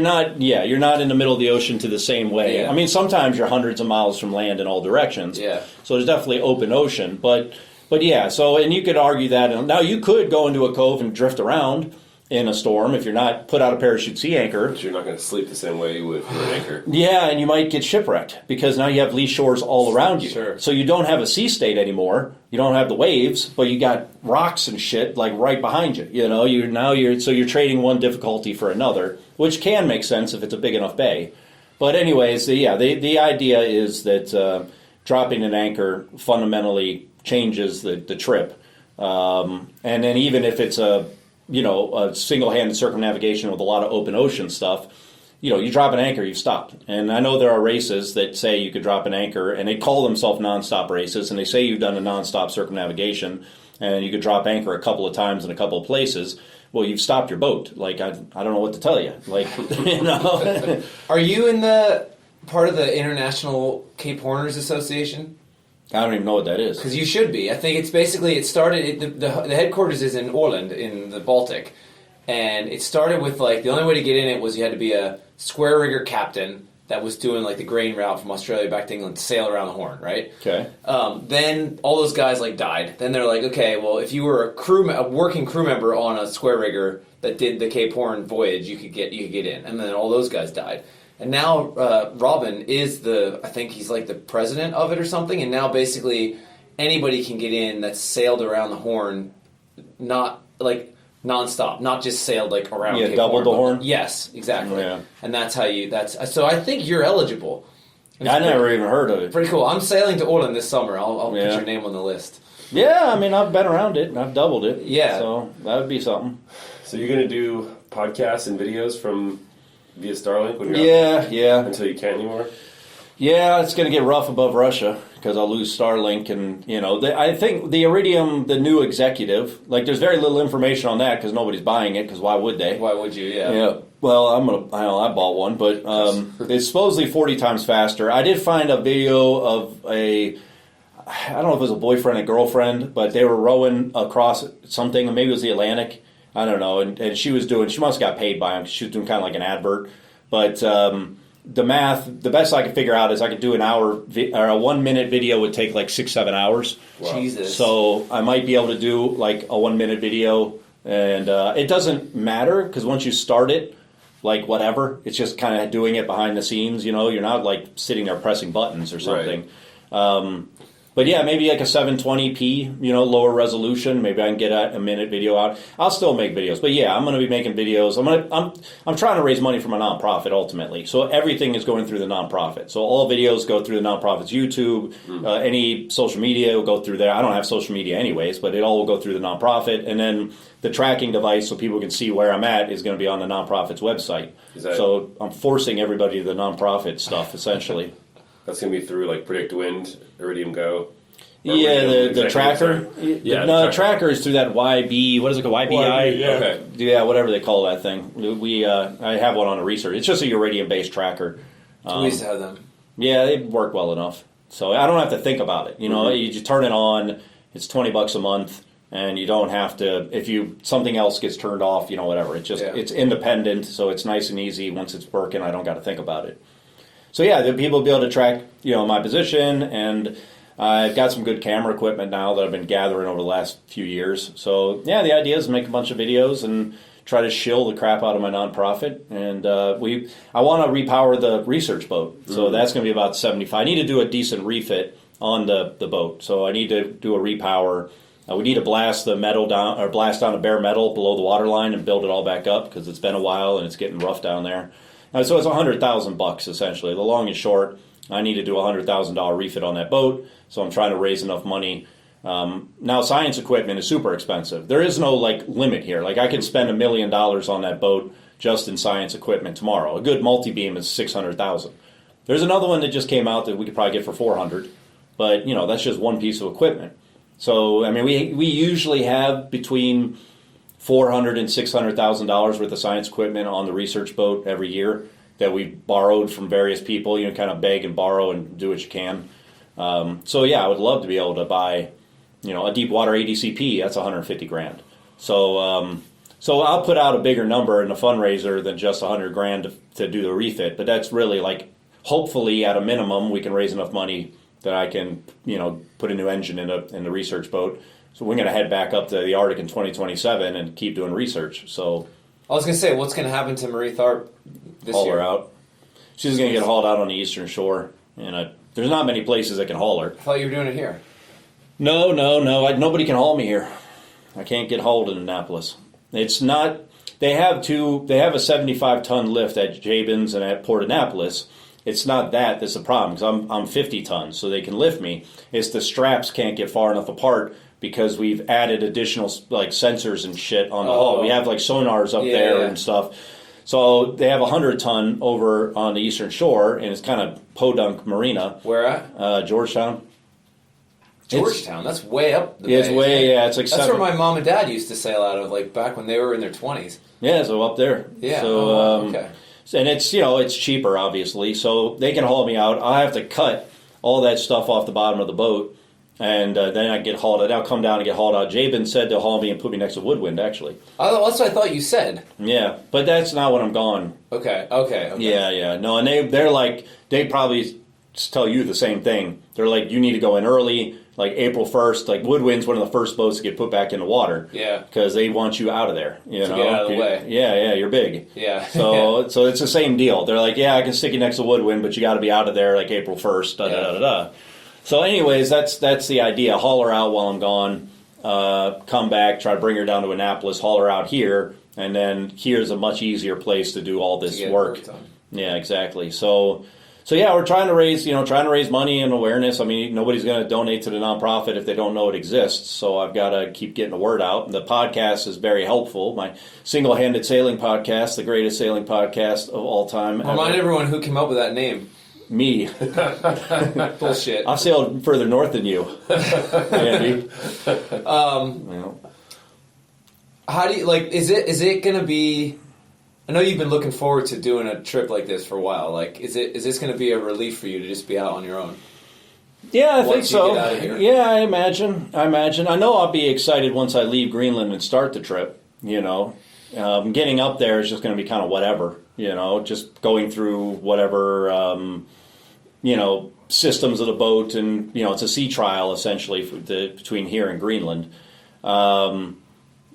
not in the middle of the ocean to the same way. Yeah. I mean, sometimes you're hundreds of miles from land in all directions. Yeah. So there's definitely open ocean, but yeah. So and you could argue that now you could go into a cove and drift around in a storm if you're not put out a parachute sea anchor. But you're not going to sleep the same way you would if you were an anchor. Yeah, and you might get shipwrecked because now you have lee shores all around you. Sure. So you don't have a sea state anymore. You don't have the waves, but you got rocks and shit like right behind you. You're trading one difficulty for another, which can make sense if it's a big enough bay. But anyways, the idea is that dropping an anchor fundamentally changes the trip, and then even if it's a single-handed circumnavigation with a lot of open ocean stuff, you drop an anchor, you've stopped. And I know there are races that say you could drop an anchor, and they call themselves nonstop races, and they say you've done a nonstop circumnavigation, and you could drop anchor a couple of times in a couple of places. Well, you've stopped your boat. Like, I don't know what to tell you. Like, Are you in the part of the International Cape Horners Association? I don't even know what that is. Because you should be. I think it's basically, the headquarters is in Åland in the Baltic. And it started with, the only way to get in it was you had to be a square rigger captain that was doing, the grain route from Australia back to England to sail around the Horn, right? Okay. Then all those guys, died. Then they're like, okay, well, if you were a working crew member on a square rigger that did the Cape Horn voyage, you could get in. And then all those guys died. And now Robin is I think he's the president of it or something, and now basically anybody can get in that's sailed around the Horn, not nonstop, not just sailed around Cape double the Horn? Yes, exactly. Yeah. And that's how so I think you're eligible. I never even heard of it. Pretty cool. I'm sailing to Åland this summer. I'll put your name on the list. Yeah, I mean, I've been around it, and I've doubled it. Yeah. So that would be something. So you're going to do podcasts and videos via Starlink when you're Yeah. until you can't anymore? Yeah, it's going to get rough above Russia because I'll lose Starlink, and I think the Iridium, the new executive, there's very little information on that because nobody's buying it. Because why would they? Why would you? Yeah. Yeah. Well, I bought one, but it's supposedly 40 times faster. I did find a video of I don't know if it was a boyfriend and girlfriend, but they were rowing across something, and maybe it was the Atlantic. I don't know, and she must have got paid by him. She was doing kind of like an advert, but the math, the best I could figure out is I could do an hour or a 1 minute video would take 6-7 hours. Wow. Jesus. So I might be able to do a 1 minute video, and it doesn't matter because once you start it, whatever, it's just kind of doing it behind the scenes. You're not sitting there pressing buttons or something. Right. But yeah, maybe like a 720p, lower resolution. Maybe I can get a minute video out. I'll still make videos, but yeah, I'm going to be making videos. I'm trying to raise money from a nonprofit ultimately. So everything is going through the nonprofit. So all videos go through the nonprofit's YouTube. Any social media will go through there. I don't have social media anyways, but it all will go through the nonprofit. And then the tracking device, so people can see where I'm at, is going to be on the nonprofit's website. So I'm forcing everybody to the nonprofit stuff essentially. That's going to be through like Predict Wind, Iridium Go. Yeah, the tracker. Yeah, no, the tracker is through that YB. What is it called? YBI. Yeah. Okay. Yeah, whatever they call that thing. I have one on a research. It's just a iridium-based tracker. We used to have them. Yeah, they work well enough, so I don't have to think about it. You just turn it on. It's $20 a month, and you don't have to. If something else gets turned off, whatever. It's independent, so it's nice and easy. Once it's working, I don't got to think about it. So yeah, the people will be able to track, my position, and I've got some good camera equipment now that I've been gathering over the last few years. So yeah, the idea is to make a bunch of videos and try to shill the crap out of my nonprofit. And I want to repower the research boat, so that's going to be about $75. I need to do a decent refit on the boat, so I need to do a repower. We need to blast the metal down, or blast down the bare metal below the waterline and build it all back up because it's been a while and it's getting rough down there. So it's $100,000 essentially. The long and short, I need to do a $100,000 refit on that boat. So I'm trying to raise enough money. Now science equipment is super expensive. There is no limit here. I could spend $1 million on that boat just in science equipment tomorrow. A good multi-beam is $600,000. There's another one that just came out that we could probably get for $400,000, but that's just one piece of equipment. So I mean, we usually have between $400,000 and $600,000 worth of science equipment on the research boat every year that we borrowed from various people. Kind of beg and borrow and do what you can. So yeah, I would love to be able to buy, a deep water ADCP. That's $150,000. So I'll put out a bigger number in the fundraiser than just $100,000 to do the refit. But that's really hopefully at a minimum we can raise enough money that I can, put a new engine in the research boat. So we're going to head back up to the Arctic in 2027 and keep doing research. So I was going to say, what's going to happen to Marie Tharp this haul year? her out. She's going to get hauled out on the eastern shore. And there's not many places that can haul her. I thought you were doing it here. No. Nobody can haul me here. I can't get hauled in Annapolis. It's not. They have a 75-ton lift at Jabin's and at Port Annapolis. It's not that's the problem because I'm 50 tons, so they can lift me. It's the straps can't get far enough apart because we've added additional sensors and shit on the hull. We have sonars up there and stuff. So they have a 100-ton over on the eastern shore, and it's kind of podunk marina. Where at? Georgetown. Georgetown. That's way up the bay. It's way, yeah. It's that's where my mom and dad used to sail out of, back when they were in their 20s. Yeah, so up there. Yeah. So, okay. And it's, it's cheaper, obviously, so they can haul me out. I have to cut all that stuff off the bottom of the boat, and then I get hauled out. I'll come down and get hauled out. Jabin said they'll haul me and put me next to Woodwind, actually. Oh, that's what I thought you said. Yeah, but that's not when I'm gone. Okay. Yeah. No, and they probably tell you the same thing. They're like, you need to go in early, April 1st. Woodwind's one of the first boats to get put back in the water. Yeah. Because they want you out of there. To get out of the way. Yeah, you're big. Yeah. So so it's the same deal. They're like, yeah, I can stick you next to Woodwind, but you got to be out of there April 1st. So anyways, that's the idea. Haul her out while I'm gone. Come back, try to bring her down to Annapolis, haul her out here, and then here's a much easier place to do all this work. Yeah, exactly. So yeah, we're trying to raise money and awareness. I mean, nobody's going to donate to the nonprofit if they don't know it exists. So I've got to keep getting the word out. And the podcast is very helpful. My single-handed sailing podcast, the greatest sailing podcast of all time. Remind everyone who came up with that name. Me. Bullshit. I've sailed further north than you, Andy. How do you is it going to be? I know you've been looking forward to doing a trip like this for a while. Is this going to be a relief for you to just be out on your own? Yeah, I think so. Get out of here? Yeah, I imagine. I know I'll be excited once I leave Greenland and start the trip. Getting up there is just going to be kind of whatever. Just going through whatever. Systems of the boat, and it's a sea trial essentially between here and Greenland.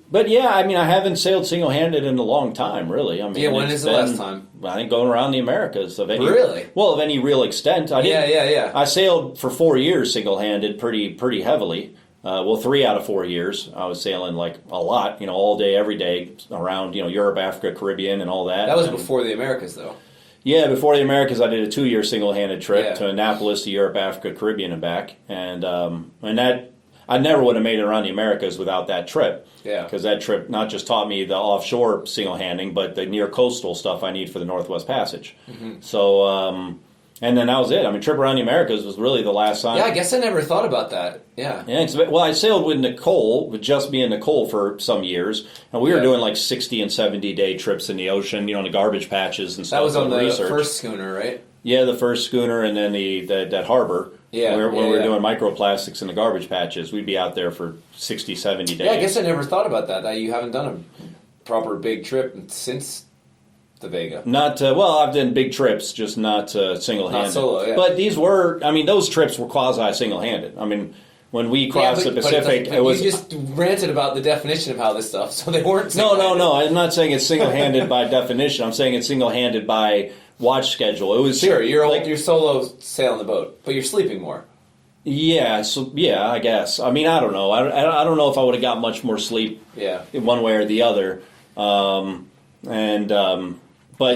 But yeah, I mean, I haven't sailed single-handed in a long time, really. I mean, when is the last time? I think going around the Americas of any of any real extent. I sailed for 4 years single-handed, pretty heavily. 3 out of 4 years, I was sailing like a lot, all day, every day around, Europe, Africa, Caribbean, and all that. That was before the Americas, though. Yeah, before the Americas, I did a 2-year single-handed trip to Annapolis, to Europe, Africa, Caribbean, and back, and that. I never would have made it around the Americas without that trip. Yeah. Because that trip not just taught me the offshore single-handing, but the near-coastal stuff I need for the Northwest Passage. Mm-hmm. So, and then that was it. I mean, trip around the Americas was really the last time. Yeah, I guess I never thought about that. Yeah. Well, I sailed with Nicole, with just me and Nicole for some years, and we were doing like 60 and 70-day trips in the ocean, in the garbage patches and stuff. That was on the research. first schooner, right? Yeah, the first schooner, and then that harbor. Yeah, when we were doing microplastics in the garbage patches, we'd be out there for 60, 70 days. Yeah, I guess I never thought about that you haven't done a proper big trip since the Vega. Not, I've done big trips, just not single-handed. Not solo, yeah. But those trips were quasi-single-handed. I mean, when we crossed the Pacific, it was... You just ranted about the definition of how this stuff, so they weren't No, I'm not saying it's single-handed by definition. I'm saying it's single-handed by... watch schedule. It was you're solo sailing the boat, but you're sleeping more. Yeah, I guess. I mean, I don't know. I don't know if I would have got much more sleep. In one way or the other. But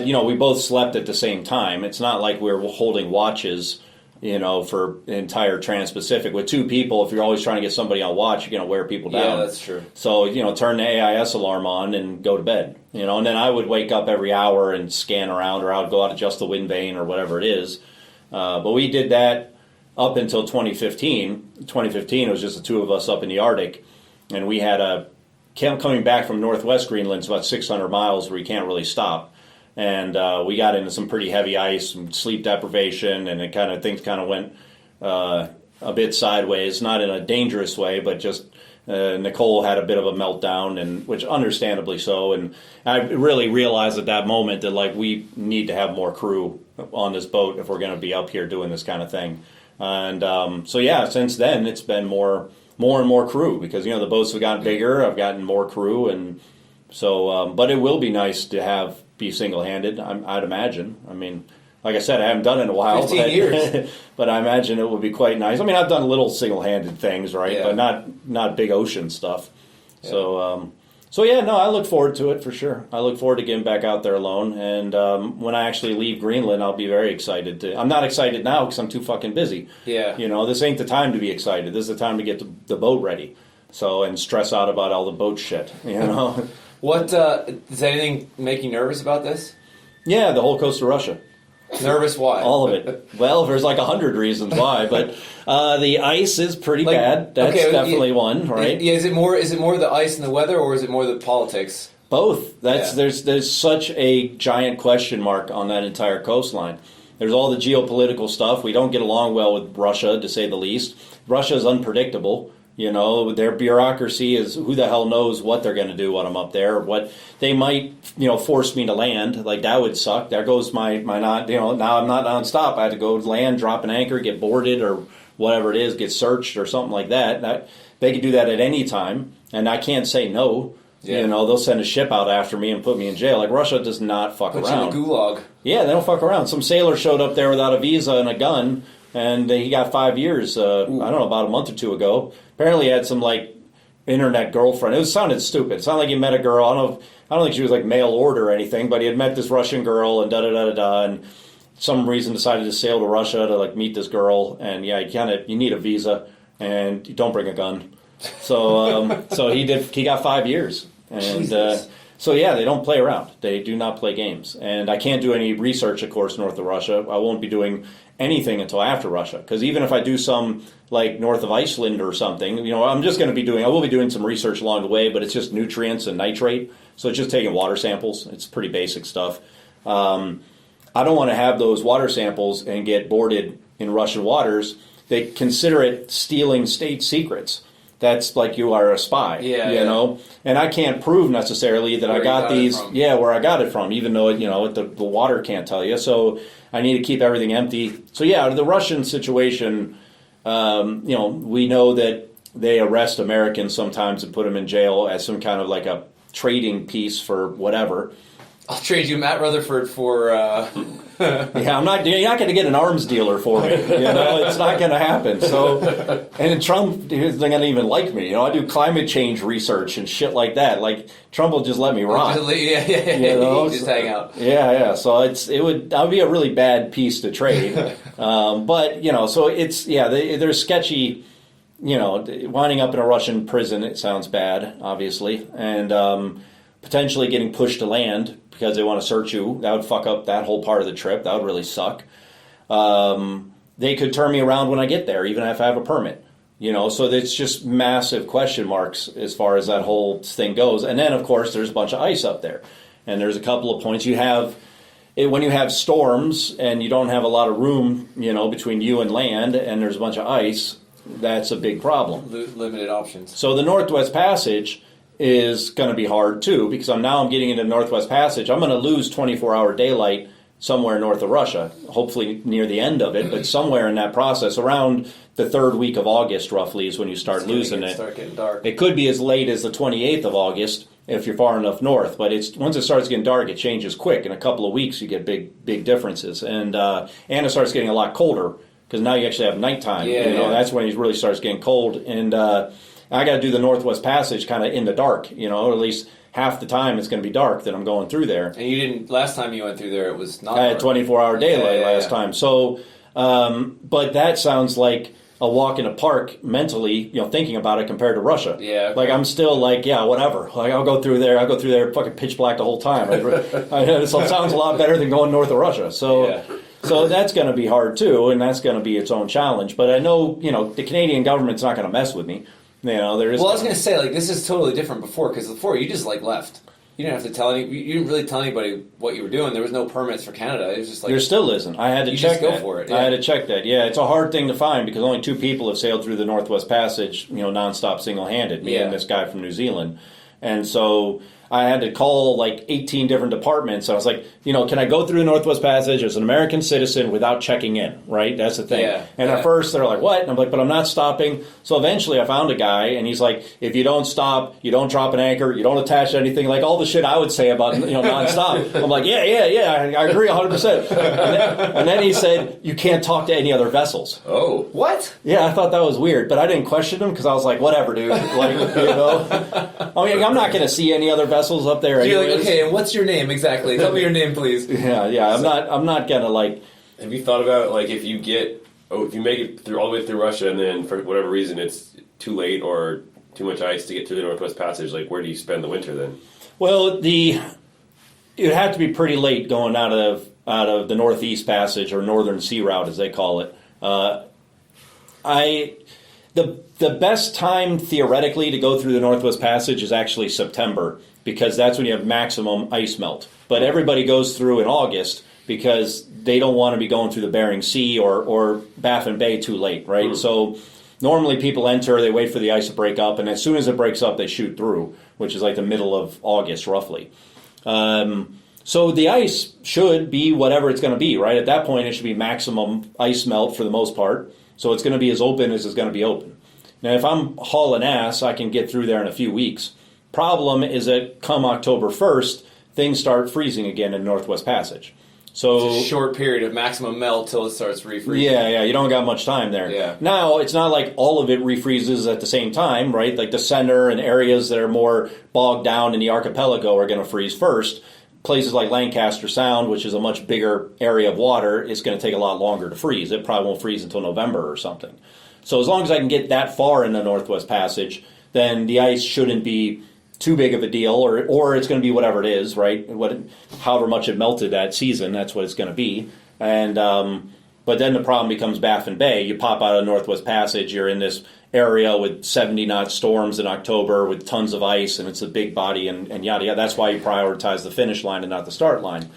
we both slept at the same time. It's not like we were holding watches, for the entire Trans-Pacific. With 2 people, if you're always trying to get somebody on watch, you're going to wear people down. Yeah, that's true. So, turn the AIS alarm on and go to bed. And then I would wake up every hour and scan around, or I would go out, adjust the wind vane or whatever it is. But we did that up until 2015. 2015, it was just the 2 of us up in the Arctic. And we had coming back from northwest Greenland, it's about 600 miles where you can't really stop. And we got into some pretty heavy ice, some sleep deprivation, and things kind of went a bit sideways, not in a dangerous way, but just Nicole had a bit of a meltdown, and which understandably so. And I really realized at that moment that we need to have more crew on this boat if we're going to be up here doing this kind of thing. And since then it's been more and more crew because the boats have gotten bigger. I've gotten more crew, and so but it will be nice to be single-handed, I'd imagine. I mean, like I said, I haven't done it in a while. 15 years. But I imagine it would be quite nice. I mean, I've done little single-handed things, right? Yeah. But not big ocean stuff. Yeah. So, I look forward to it for sure. I look forward to getting back out there alone. And when I actually leave Greenland, I'll be very excited. I'm not excited now because I'm too fucking busy. Yeah. This ain't the time to be excited. This is the time to get the boat ready. And stress out about all the boat shit, What, does anything make you nervous about this? Yeah, the whole coast of Russia. Nervous why? All of it. Well, there's 100 reasons why, but the ice is pretty bad. That's definitely one, right? Yeah, is it more the ice and the weather, or is it more the politics? Both. There's such a giant question mark on that entire coastline. There's all the geopolitical stuff. We don't get along well with Russia, to say the least. Russia is unpredictable. Their bureaucracy is who the hell knows what they're going to do when I'm up there. What they might, force me to land. That would suck. There goes my not, now I'm not nonstop. I had to go land, drop an anchor, get boarded or whatever it is, get searched or something like that. They could do that at any time, and I can't say no. Yeah. They'll send a ship out after me and put me in jail. Russia does not fuck around. Put you in a gulag. Yeah, they don't fuck around. Some sailor showed up there without a visa and a gun, and he got 5 years, I don't know, about a month or 2 ago. Apparently he had some, internet girlfriend. It sounded stupid. It sounded like he met a girl. I don't think she was, mail order or anything, but he had met this Russian girl and da-da-da-da-da, and some reason decided to sail to Russia to, meet this girl. And, yeah, you need a visa, and you don't bring a gun. So he got 5 years. And they don't play around. They do not play games. And I can't do any research, of course, north of Russia. I won't be doing anything until after Russia. Because even if I do some, north of Iceland or something, I'm just going to I will be doing some research along the way, but it's just nutrients and nitrate. So it's just taking water samples. It's pretty basic stuff. I don't want to have those water samples and get boarded in Russian waters. They consider it stealing state secrets. That's like you are a spy, you know? And I can't prove necessarily that I got these, where I got it from, even though, the water can't tell you. So I need to keep everything empty. So, the Russian situation, we know that they arrest Americans sometimes and put them in jail as some kind of like a trading piece for whatever. I'll trade you Matt Rutherford for... Yeah, you're not going to get an arms dealer for me. It's not going to happen. So, and Trump isn't going to even like me. I do climate change research and shit like that. Like, Trump will just let me rot. Just hang out. Yeah. So that would be a really bad piece to trade. But so it's they're sketchy. Winding up in a Russian prison. It sounds bad, obviously, and potentially getting pushed to land because they want to search you. That would fuck up that whole part of the trip. That would really suck. They could turn me around when I get there, even if I have a permit. So it's just massive question marks as far as that whole thing goes. And then, of course, there's a bunch of ice up there. And there's a couple of points. When you have storms and you don't have a lot of room, between you and land, and there's a bunch of ice, that's a big problem. Limited options. So the Northwest Passage is going to be hard too, because I'm getting into Northwest Passage. I'm going to lose 24-hour daylight somewhere north of Russia, hopefully near the end of it, but somewhere in that process, around the third week of August roughly is when you start losing it. Start getting dark. It could be as late as the 28th of August if you're far enough north, but once it starts getting dark, it changes quick. In a couple of weeks, you get big differences, and it starts getting a lot colder because now you actually have nighttime. That's when it really starts getting cold, and I got to do the Northwest Passage kind of in the dark, or at least half the time it's going to be dark that I'm going through there. And you didn't, last time you went through there, it was not I had 24-hour daylight last time. So, but that sounds like a walk in a park mentally, thinking about it compared to Russia. Yeah. Like, I'm still like, yeah, whatever. Like, I'll go through there, fucking pitch black the whole time. It sounds a lot better than going north of Russia. So, so that's going to be hard too, and that's going to be its own challenge. But I know, the Canadian government's not going to mess with me. There is. Well, I was going to say, this is totally different before, because before you just left. You didn't have to you didn't really tell anybody what you were doing. There was no permits for Canada. It was just there still isn't. I had to check that. Go for it. Yeah. I had to check that. Yeah, it's a hard thing to find because only 2 people have sailed through the Northwest Passage, nonstop, single-handed. Me and this guy from New Zealand, and so I had to call 18 different departments. I was like, can I go through the Northwest Passage as an American citizen without checking in, right? That's the thing. Yeah, and at first they're like, what? And I'm like, but I'm not stopping. So eventually I found a guy, and he's like, if you don't stop, you don't drop an anchor, you don't attach anything, all the shit I would say about, nonstop. I'm like, yeah, I agree 100%. And then he said, you can't talk to any other vessels. Oh. What? Yeah, I thought that was weird, but I didn't question him because I was like, whatever, dude. I mean, I'm not going to see any other vessels up there. You're like, okay, and what's your name exactly? Tell me your name, please. Yeah. I'm not gonna Have you thought about if you make it through all the way through Russia and then for whatever reason it's too late or too much ice to get through the Northwest Passage? Where do you spend the winter then? Well, it'd have to be pretty late going out of the Northeast Passage or Northern Sea Route as they call it. The best time theoretically to go through the Northwest Passage is actually September, because that's when you have maximum ice melt. But everybody goes through in August because they don't want to be going through the Bering Sea or Baffin Bay too late, right? Mm. So normally people enter, they wait for the ice to break up, and as soon as it breaks up, they shoot through, which is the middle of August, roughly. So the ice should be whatever it's going to be, right? At that point, it should be maximum ice melt for the most part. So it's going to be as open as it's going to be open. Now, if I'm hauling ass, I can get through there in a few weeks. Problem is that come October 1st, things start freezing again in Northwest Passage. So it's a short period of maximum melt till it starts refreezing. Yeah, you don't got much time there. Yeah. Now, it's not like all of it refreezes at the same time, right? Like the center and areas that are more bogged down in the archipelago are going to freeze first. Places like Lancaster Sound, which is a much bigger area of water, it's going to take a lot longer to freeze. It probably won't freeze until November or something. So as long as I can get that far in the Northwest Passage, then the ice shouldn't be too big of a deal, or it's going to be whatever it is, right? However much it melted that season, that's what it's going to be. And but then the problem becomes Baffin Bay. You pop out of Northwest Passage, you're in this area with 70-knot storms in October with tons of ice, and it's a big body, and yada yada. That's why you prioritize the finish line and not the start line.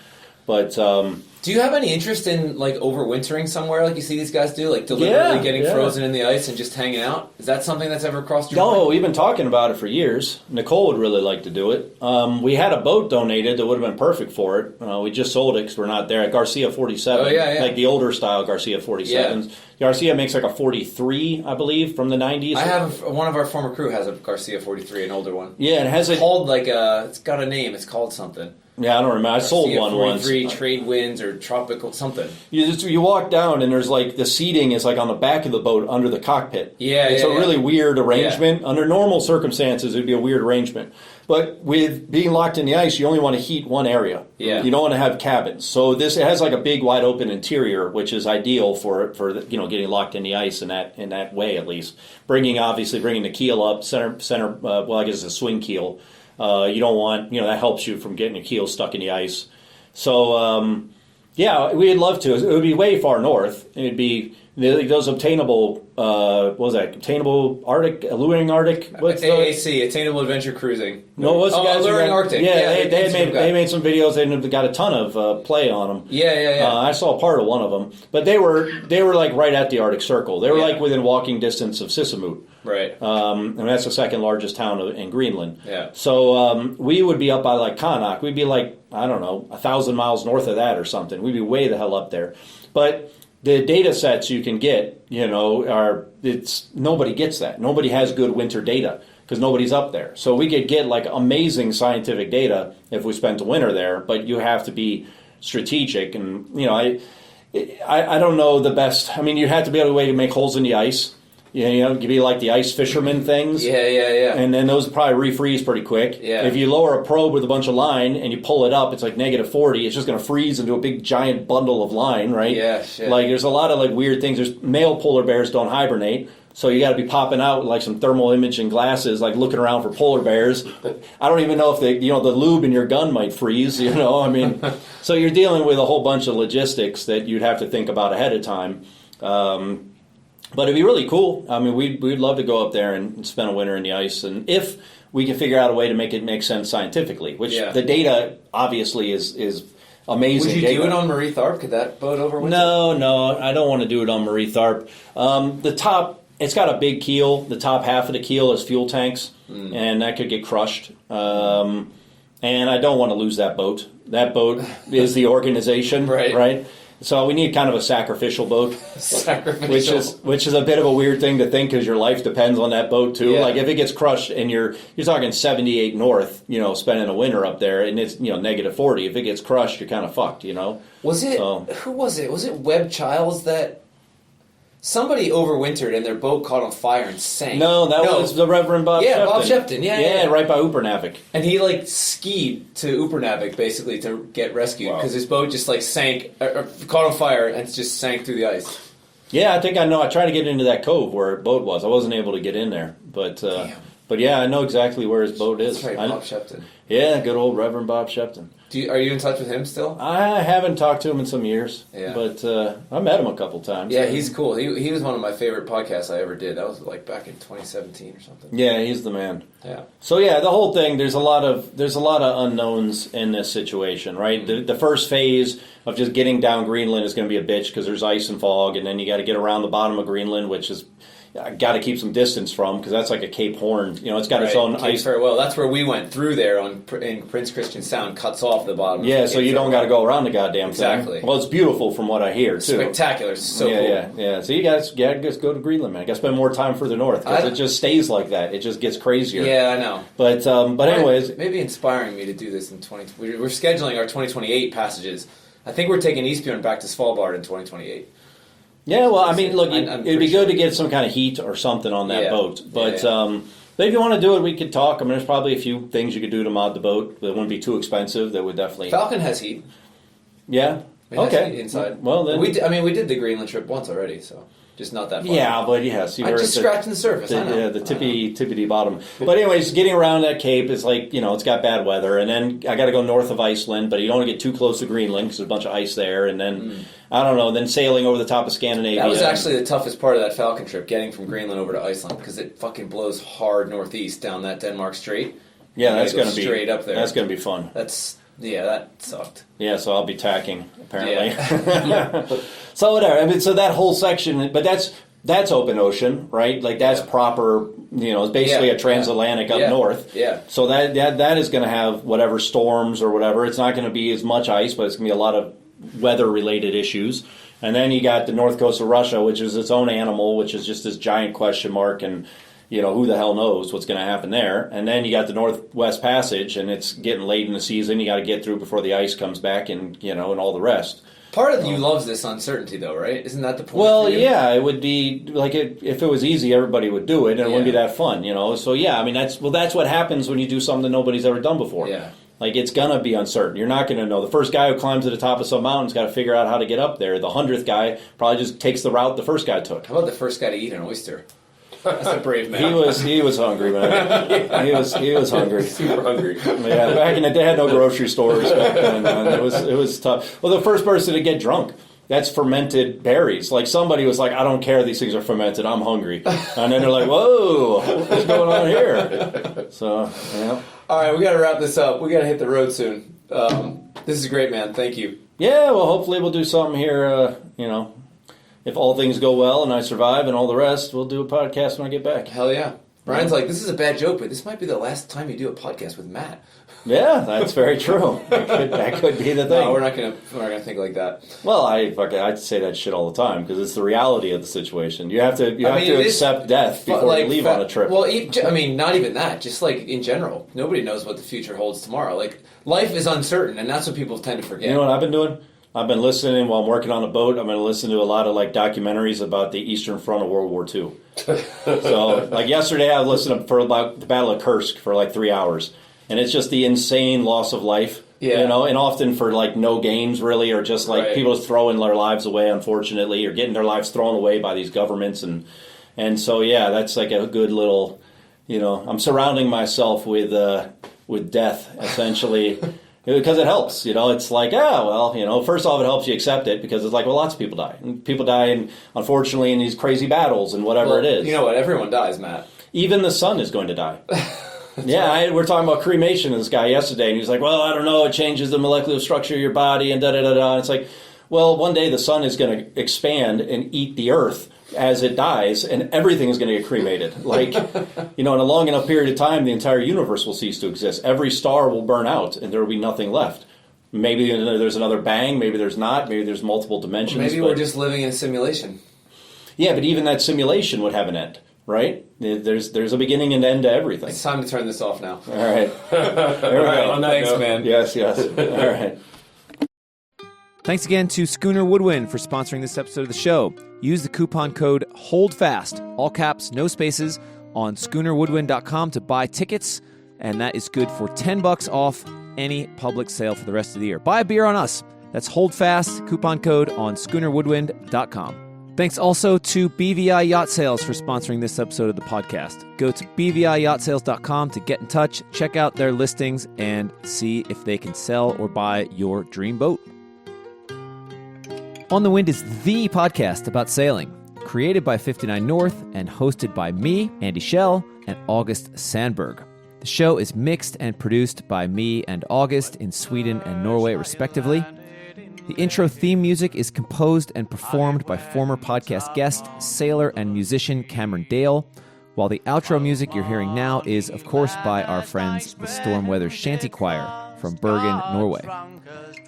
But do you have any interest in like overwintering somewhere, like you see these guys do, like deliberately getting frozen in the ice and just hanging out? Is that something that's ever crossed your mind? No, we've been talking about it for years. Nicole would really like to do it. We had a boat donated that would have been perfect for it. We just sold it because we're not there. Garcia 47, like the older style Garcia 47s. Yeah. Garcia makes like a 43, I believe, from the 90s. I have one of our former crew has a Garcia 43, an older one. Yeah, it has called like it's got a name. It's called something. Yeah, I don't remember. I sold one once. Trade winds or tropical something. You walk down and there's like the seating is like on the back of the boat under the cockpit. It's a really weird arrangement. Yeah. Under normal circumstances, it'd be a weird arrangement. But with being locked in the ice, you only want to heat one area. Yeah. You don't want to have cabins. So it has like a big, wide open interior, which is ideal for getting locked in the ice in that way at least. Bringing the keel up center. Well, I guess it's a swing keel. You don't want, that helps you from getting your keel stuck in the ice. So, we'd love to. It would be way far north. It'd be those obtainable, obtainable Arctic, alluring Arctic? What's AAC, Attainable Adventure Cruising. No, what's the guys Alluring Arctic. Yeah, they made some videos. They got a ton of play on them. Yeah. I saw part of one of them. But they were like right at the Arctic Circle. They were like within walking distance of Sissamute. Right. And that's the second largest town in Greenland. Yeah. So we would be up by like Qaanaaq. We'd be like, I don't know, 1,000 miles north of that or something. We'd be way the hell up there. But the data sets you can get, nobody gets that. Nobody has good winter data because nobody's up there. So we could get like amazing scientific data if we spent the winter there, but you have to be strategic. And, I don't know the best. I mean, you have to be able to make holes in the ice. You'd be like the ice fisherman things. Yeah. And then those probably refreeze pretty quick. Yeah. If you lower a probe with a bunch of line and you pull it up, it's like -40. It's just going to freeze into a big giant bundle of line, right? Yeah, shit. Like there's a lot of like weird things. There's male polar bears don't hibernate. So you got to be popping out with like some thermal imaging glasses, like looking around for polar bears. I don't even know if the lube in your gun might freeze. I mean, so you're dealing with a whole bunch of logistics that you'd have to think about ahead of time. But it'd be really cool. I mean, we'd love to go up there and spend a winter in the ice, and if we can figure out a way to make it make sense scientifically, which the data obviously is amazing. Would you do it on Marie Tharp? Could that boat overwinter? No, I don't want to do it on Marie Tharp. The top. It's got a big keel. The top half of the keel is fuel tanks, and that could get crushed. And I don't want to lose that boat. That boat is the organization, right? So we need kind of a sacrificial boat, which is a bit of a weird thing to think because your life depends on that boat too. Yeah. Like if it gets crushed and you're talking 78 north, spending a winter up there and it's -40. If it gets crushed, you're kind of fucked. Was it who was it? Was it Webb Childs that? Somebody overwintered and their boat caught on fire and sank. No, that was the Reverend Bob Shepton. Yeah, Bob Shepton. Yeah, right by Upernavik. And he skied to Upernavik basically to get rescued because his boat just sank, caught on fire and just sank through the ice. Yeah, I think I know. I tried to get into that cove where his boat was. I wasn't able to get in there, but yeah, I know exactly where his boat is. That's right, Bob Shepton. Yeah, good old Reverend Bob Shepton. Are you in touch with him still? I haven't talked to him in some years, but I met him a couple times. Yeah, he's cool. He was one of my favorite podcasts I ever did. That was like back in 2017 or something. Yeah, he's the man. Yeah. So yeah, the whole thing. There's a lot of unknowns in this situation, right? Mm-hmm. The first phase of just getting down Greenland is going to be a bitch because there's ice and fog, and then you got to get around the bottom of Greenland, which is. Got to keep some distance from because that's like a Cape Horn. It's got its own Cape ice. Farewell. That's where we went through there in Prince Christian Sound. Cuts off the bottom. Yeah, so you don't got to go around the goddamn thing. Exactly. Well, it's beautiful from what I hear too. Spectacular. It's so cool. Yeah. So you guys, just go to Greenland, man. I got to spend more time further north because it just stays like that. It just gets crazier. Yeah, I know. But anyways, maybe inspiring me to do this in 20. We're scheduling our 2028 passages. I think we're taking Eastbjorn back to Svalbard in 2028. Yeah, well, I mean, look, it'd be good to get some kind of heat or something on that boat. But if you want to do it, we could talk. I mean, there's probably a few things you could do to mod the boat that wouldn't be too expensive. That would definitely... Falcon has heat. Yeah? Okay. Inside. Well, then... We did the Greenland trip once already, so... Just not that far. Yeah, but yes. I'm just scratching the surface, I know. Yeah, the tippity bottom. But anyways, getting around that cape is like, it's got bad weather. And then I got to go north of Iceland, but you don't want to get too close to Greenland because there's a bunch of ice there. And then, I don't know, then sailing over the top of Scandinavia. That was actually the toughest part of that Falcon trip, getting from Greenland over to Iceland, because it fucking blows hard northeast down that Denmark Strait. Yeah, that's going to be straight up there. That's going to be fun. That's Yeah, that sucked. Yeah, so I'll be tacking apparently. Yeah. So whatever. I mean, so that whole section, but that's open ocean, right? Like that's proper. It's basically a transatlantic up north. Yeah. So that is going to have whatever storms or whatever. It's not going to be as much ice, but it's going to be a lot of weather-related issues. And then you got the north coast of Russia, which is its own animal, which is just this giant question mark, and who the hell knows what's going to happen there. And then you got the Northwest Passage, and it's getting late in the season. You got to get through before the ice comes back, and and all the rest. Part of you loves this uncertainty, though, right? Isn't that the point? Well, for you? yeah, it would be like if it was easy, everybody would do it, and it wouldn't be that fun, So yeah, I mean that's what happens when you do something nobody's ever done before. Yeah. Like it's gonna be uncertain. You're not gonna know. The first guy who climbs to the top of some mountain's got to figure out how to get up there. The 100th guy probably just takes the route the first guy took. How about the first guy to eat an oyster? That's a brave man. He was hungry, man. He was hungry. Super hungry. Yeah, back in the day, they had no grocery stores back then. Man. It was tough. Well, the first person to get drunk. That's fermented berries. Like somebody was like, I don't care, these things are fermented, I'm hungry. And then they're like, whoa, what's going on here? So, All right, we got to wrap this up. We got to hit the road soon. This is great, man. Thank you. Yeah, well, hopefully we'll do something here, if all things go well and I survive and all the rest, we'll do a podcast when I get back. Hell yeah. Brian's like, this is a bad joke, but this might be the last time you do a podcast with Matt. Yeah, that's very true. That could be the thing. No, we're not gonna think like that. Well, I say that shit all the time because it's the reality of the situation. You have to accept death before you leave on a trip. Well, not even that. Just like in general, nobody knows what the future holds tomorrow. Like life is uncertain, and that's what people tend to forget. You know what I've been doing? I've been listening while I'm working on a boat. I'm going to listen to a lot of documentaries about the Eastern Front of World War II. So yesterday, I listened for about the Battle of Kursk for 3 hours. And it's just the insane loss of life, and often for no gains really, or just people just throwing their lives away, unfortunately, or getting their lives thrown away by these governments, and so that's a good little, I'm surrounding myself with death essentially because it helps, it's first off it helps you accept it because it's lots of people die, and people die unfortunately in these crazy battles and whatever it is. You know what? Everyone dies, Matt. Even the sun is going to die. Yeah, we're talking about cremation of this guy yesterday, and he was like, well, I don't know, it changes the molecular structure of your body, and da-da-da-da. It's like, well, one day the sun is going to expand and eat the earth as it dies, and everything is going to get cremated. In a long enough period of time, the entire universe will cease to exist. Every star will burn out, and there will be nothing left. Maybe there's another bang, maybe there's not, maybe there's multiple dimensions. Maybe we're just living in a simulation. Yeah, but even that simulation would have an end. Right? There's a beginning and end to everything. It's time to turn this off now. All right. Thanks, man. Yes. All right. Thanks again to Schooner Woodwind for sponsoring this episode of the show. Use the coupon code HOLDFAST, all caps, no spaces, on schoonerwoodwind.com to buy tickets, and that is good for $10 off any public sale for the rest of the year. Buy a beer on us. That's HOLDFAST, coupon code on schoonerwoodwind.com. Thanks also to BVI Yacht Sales for sponsoring this episode of the podcast. Go to bviyachtSales.com to get in touch, check out their listings, and see if they can sell or buy your dream boat. On the Wind is the podcast about sailing, created by 59 North and hosted by me, Andy Schell, and August Sandberg. The show is mixed and produced by me and August in Sweden and Norway, respectively. The intro theme music is composed and performed by former podcast guest, sailor, and musician Cameron Dale, while the outro music you're hearing now is, of course, by our friends, the Storm Weather Shanty Choir from Bergen, Norway.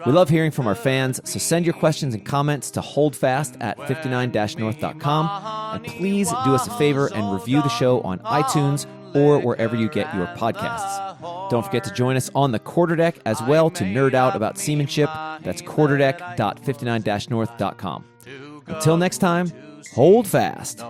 We love hearing from our fans, so send your questions and comments to holdfast at 59-north.com, and please do us a favor and review the show on iTunes or wherever you get your podcasts. Don't forget to join us on the Quarterdeck as well to nerd out about seamanship. That's quarterdeck.59-north.com. Until next time, hold fast.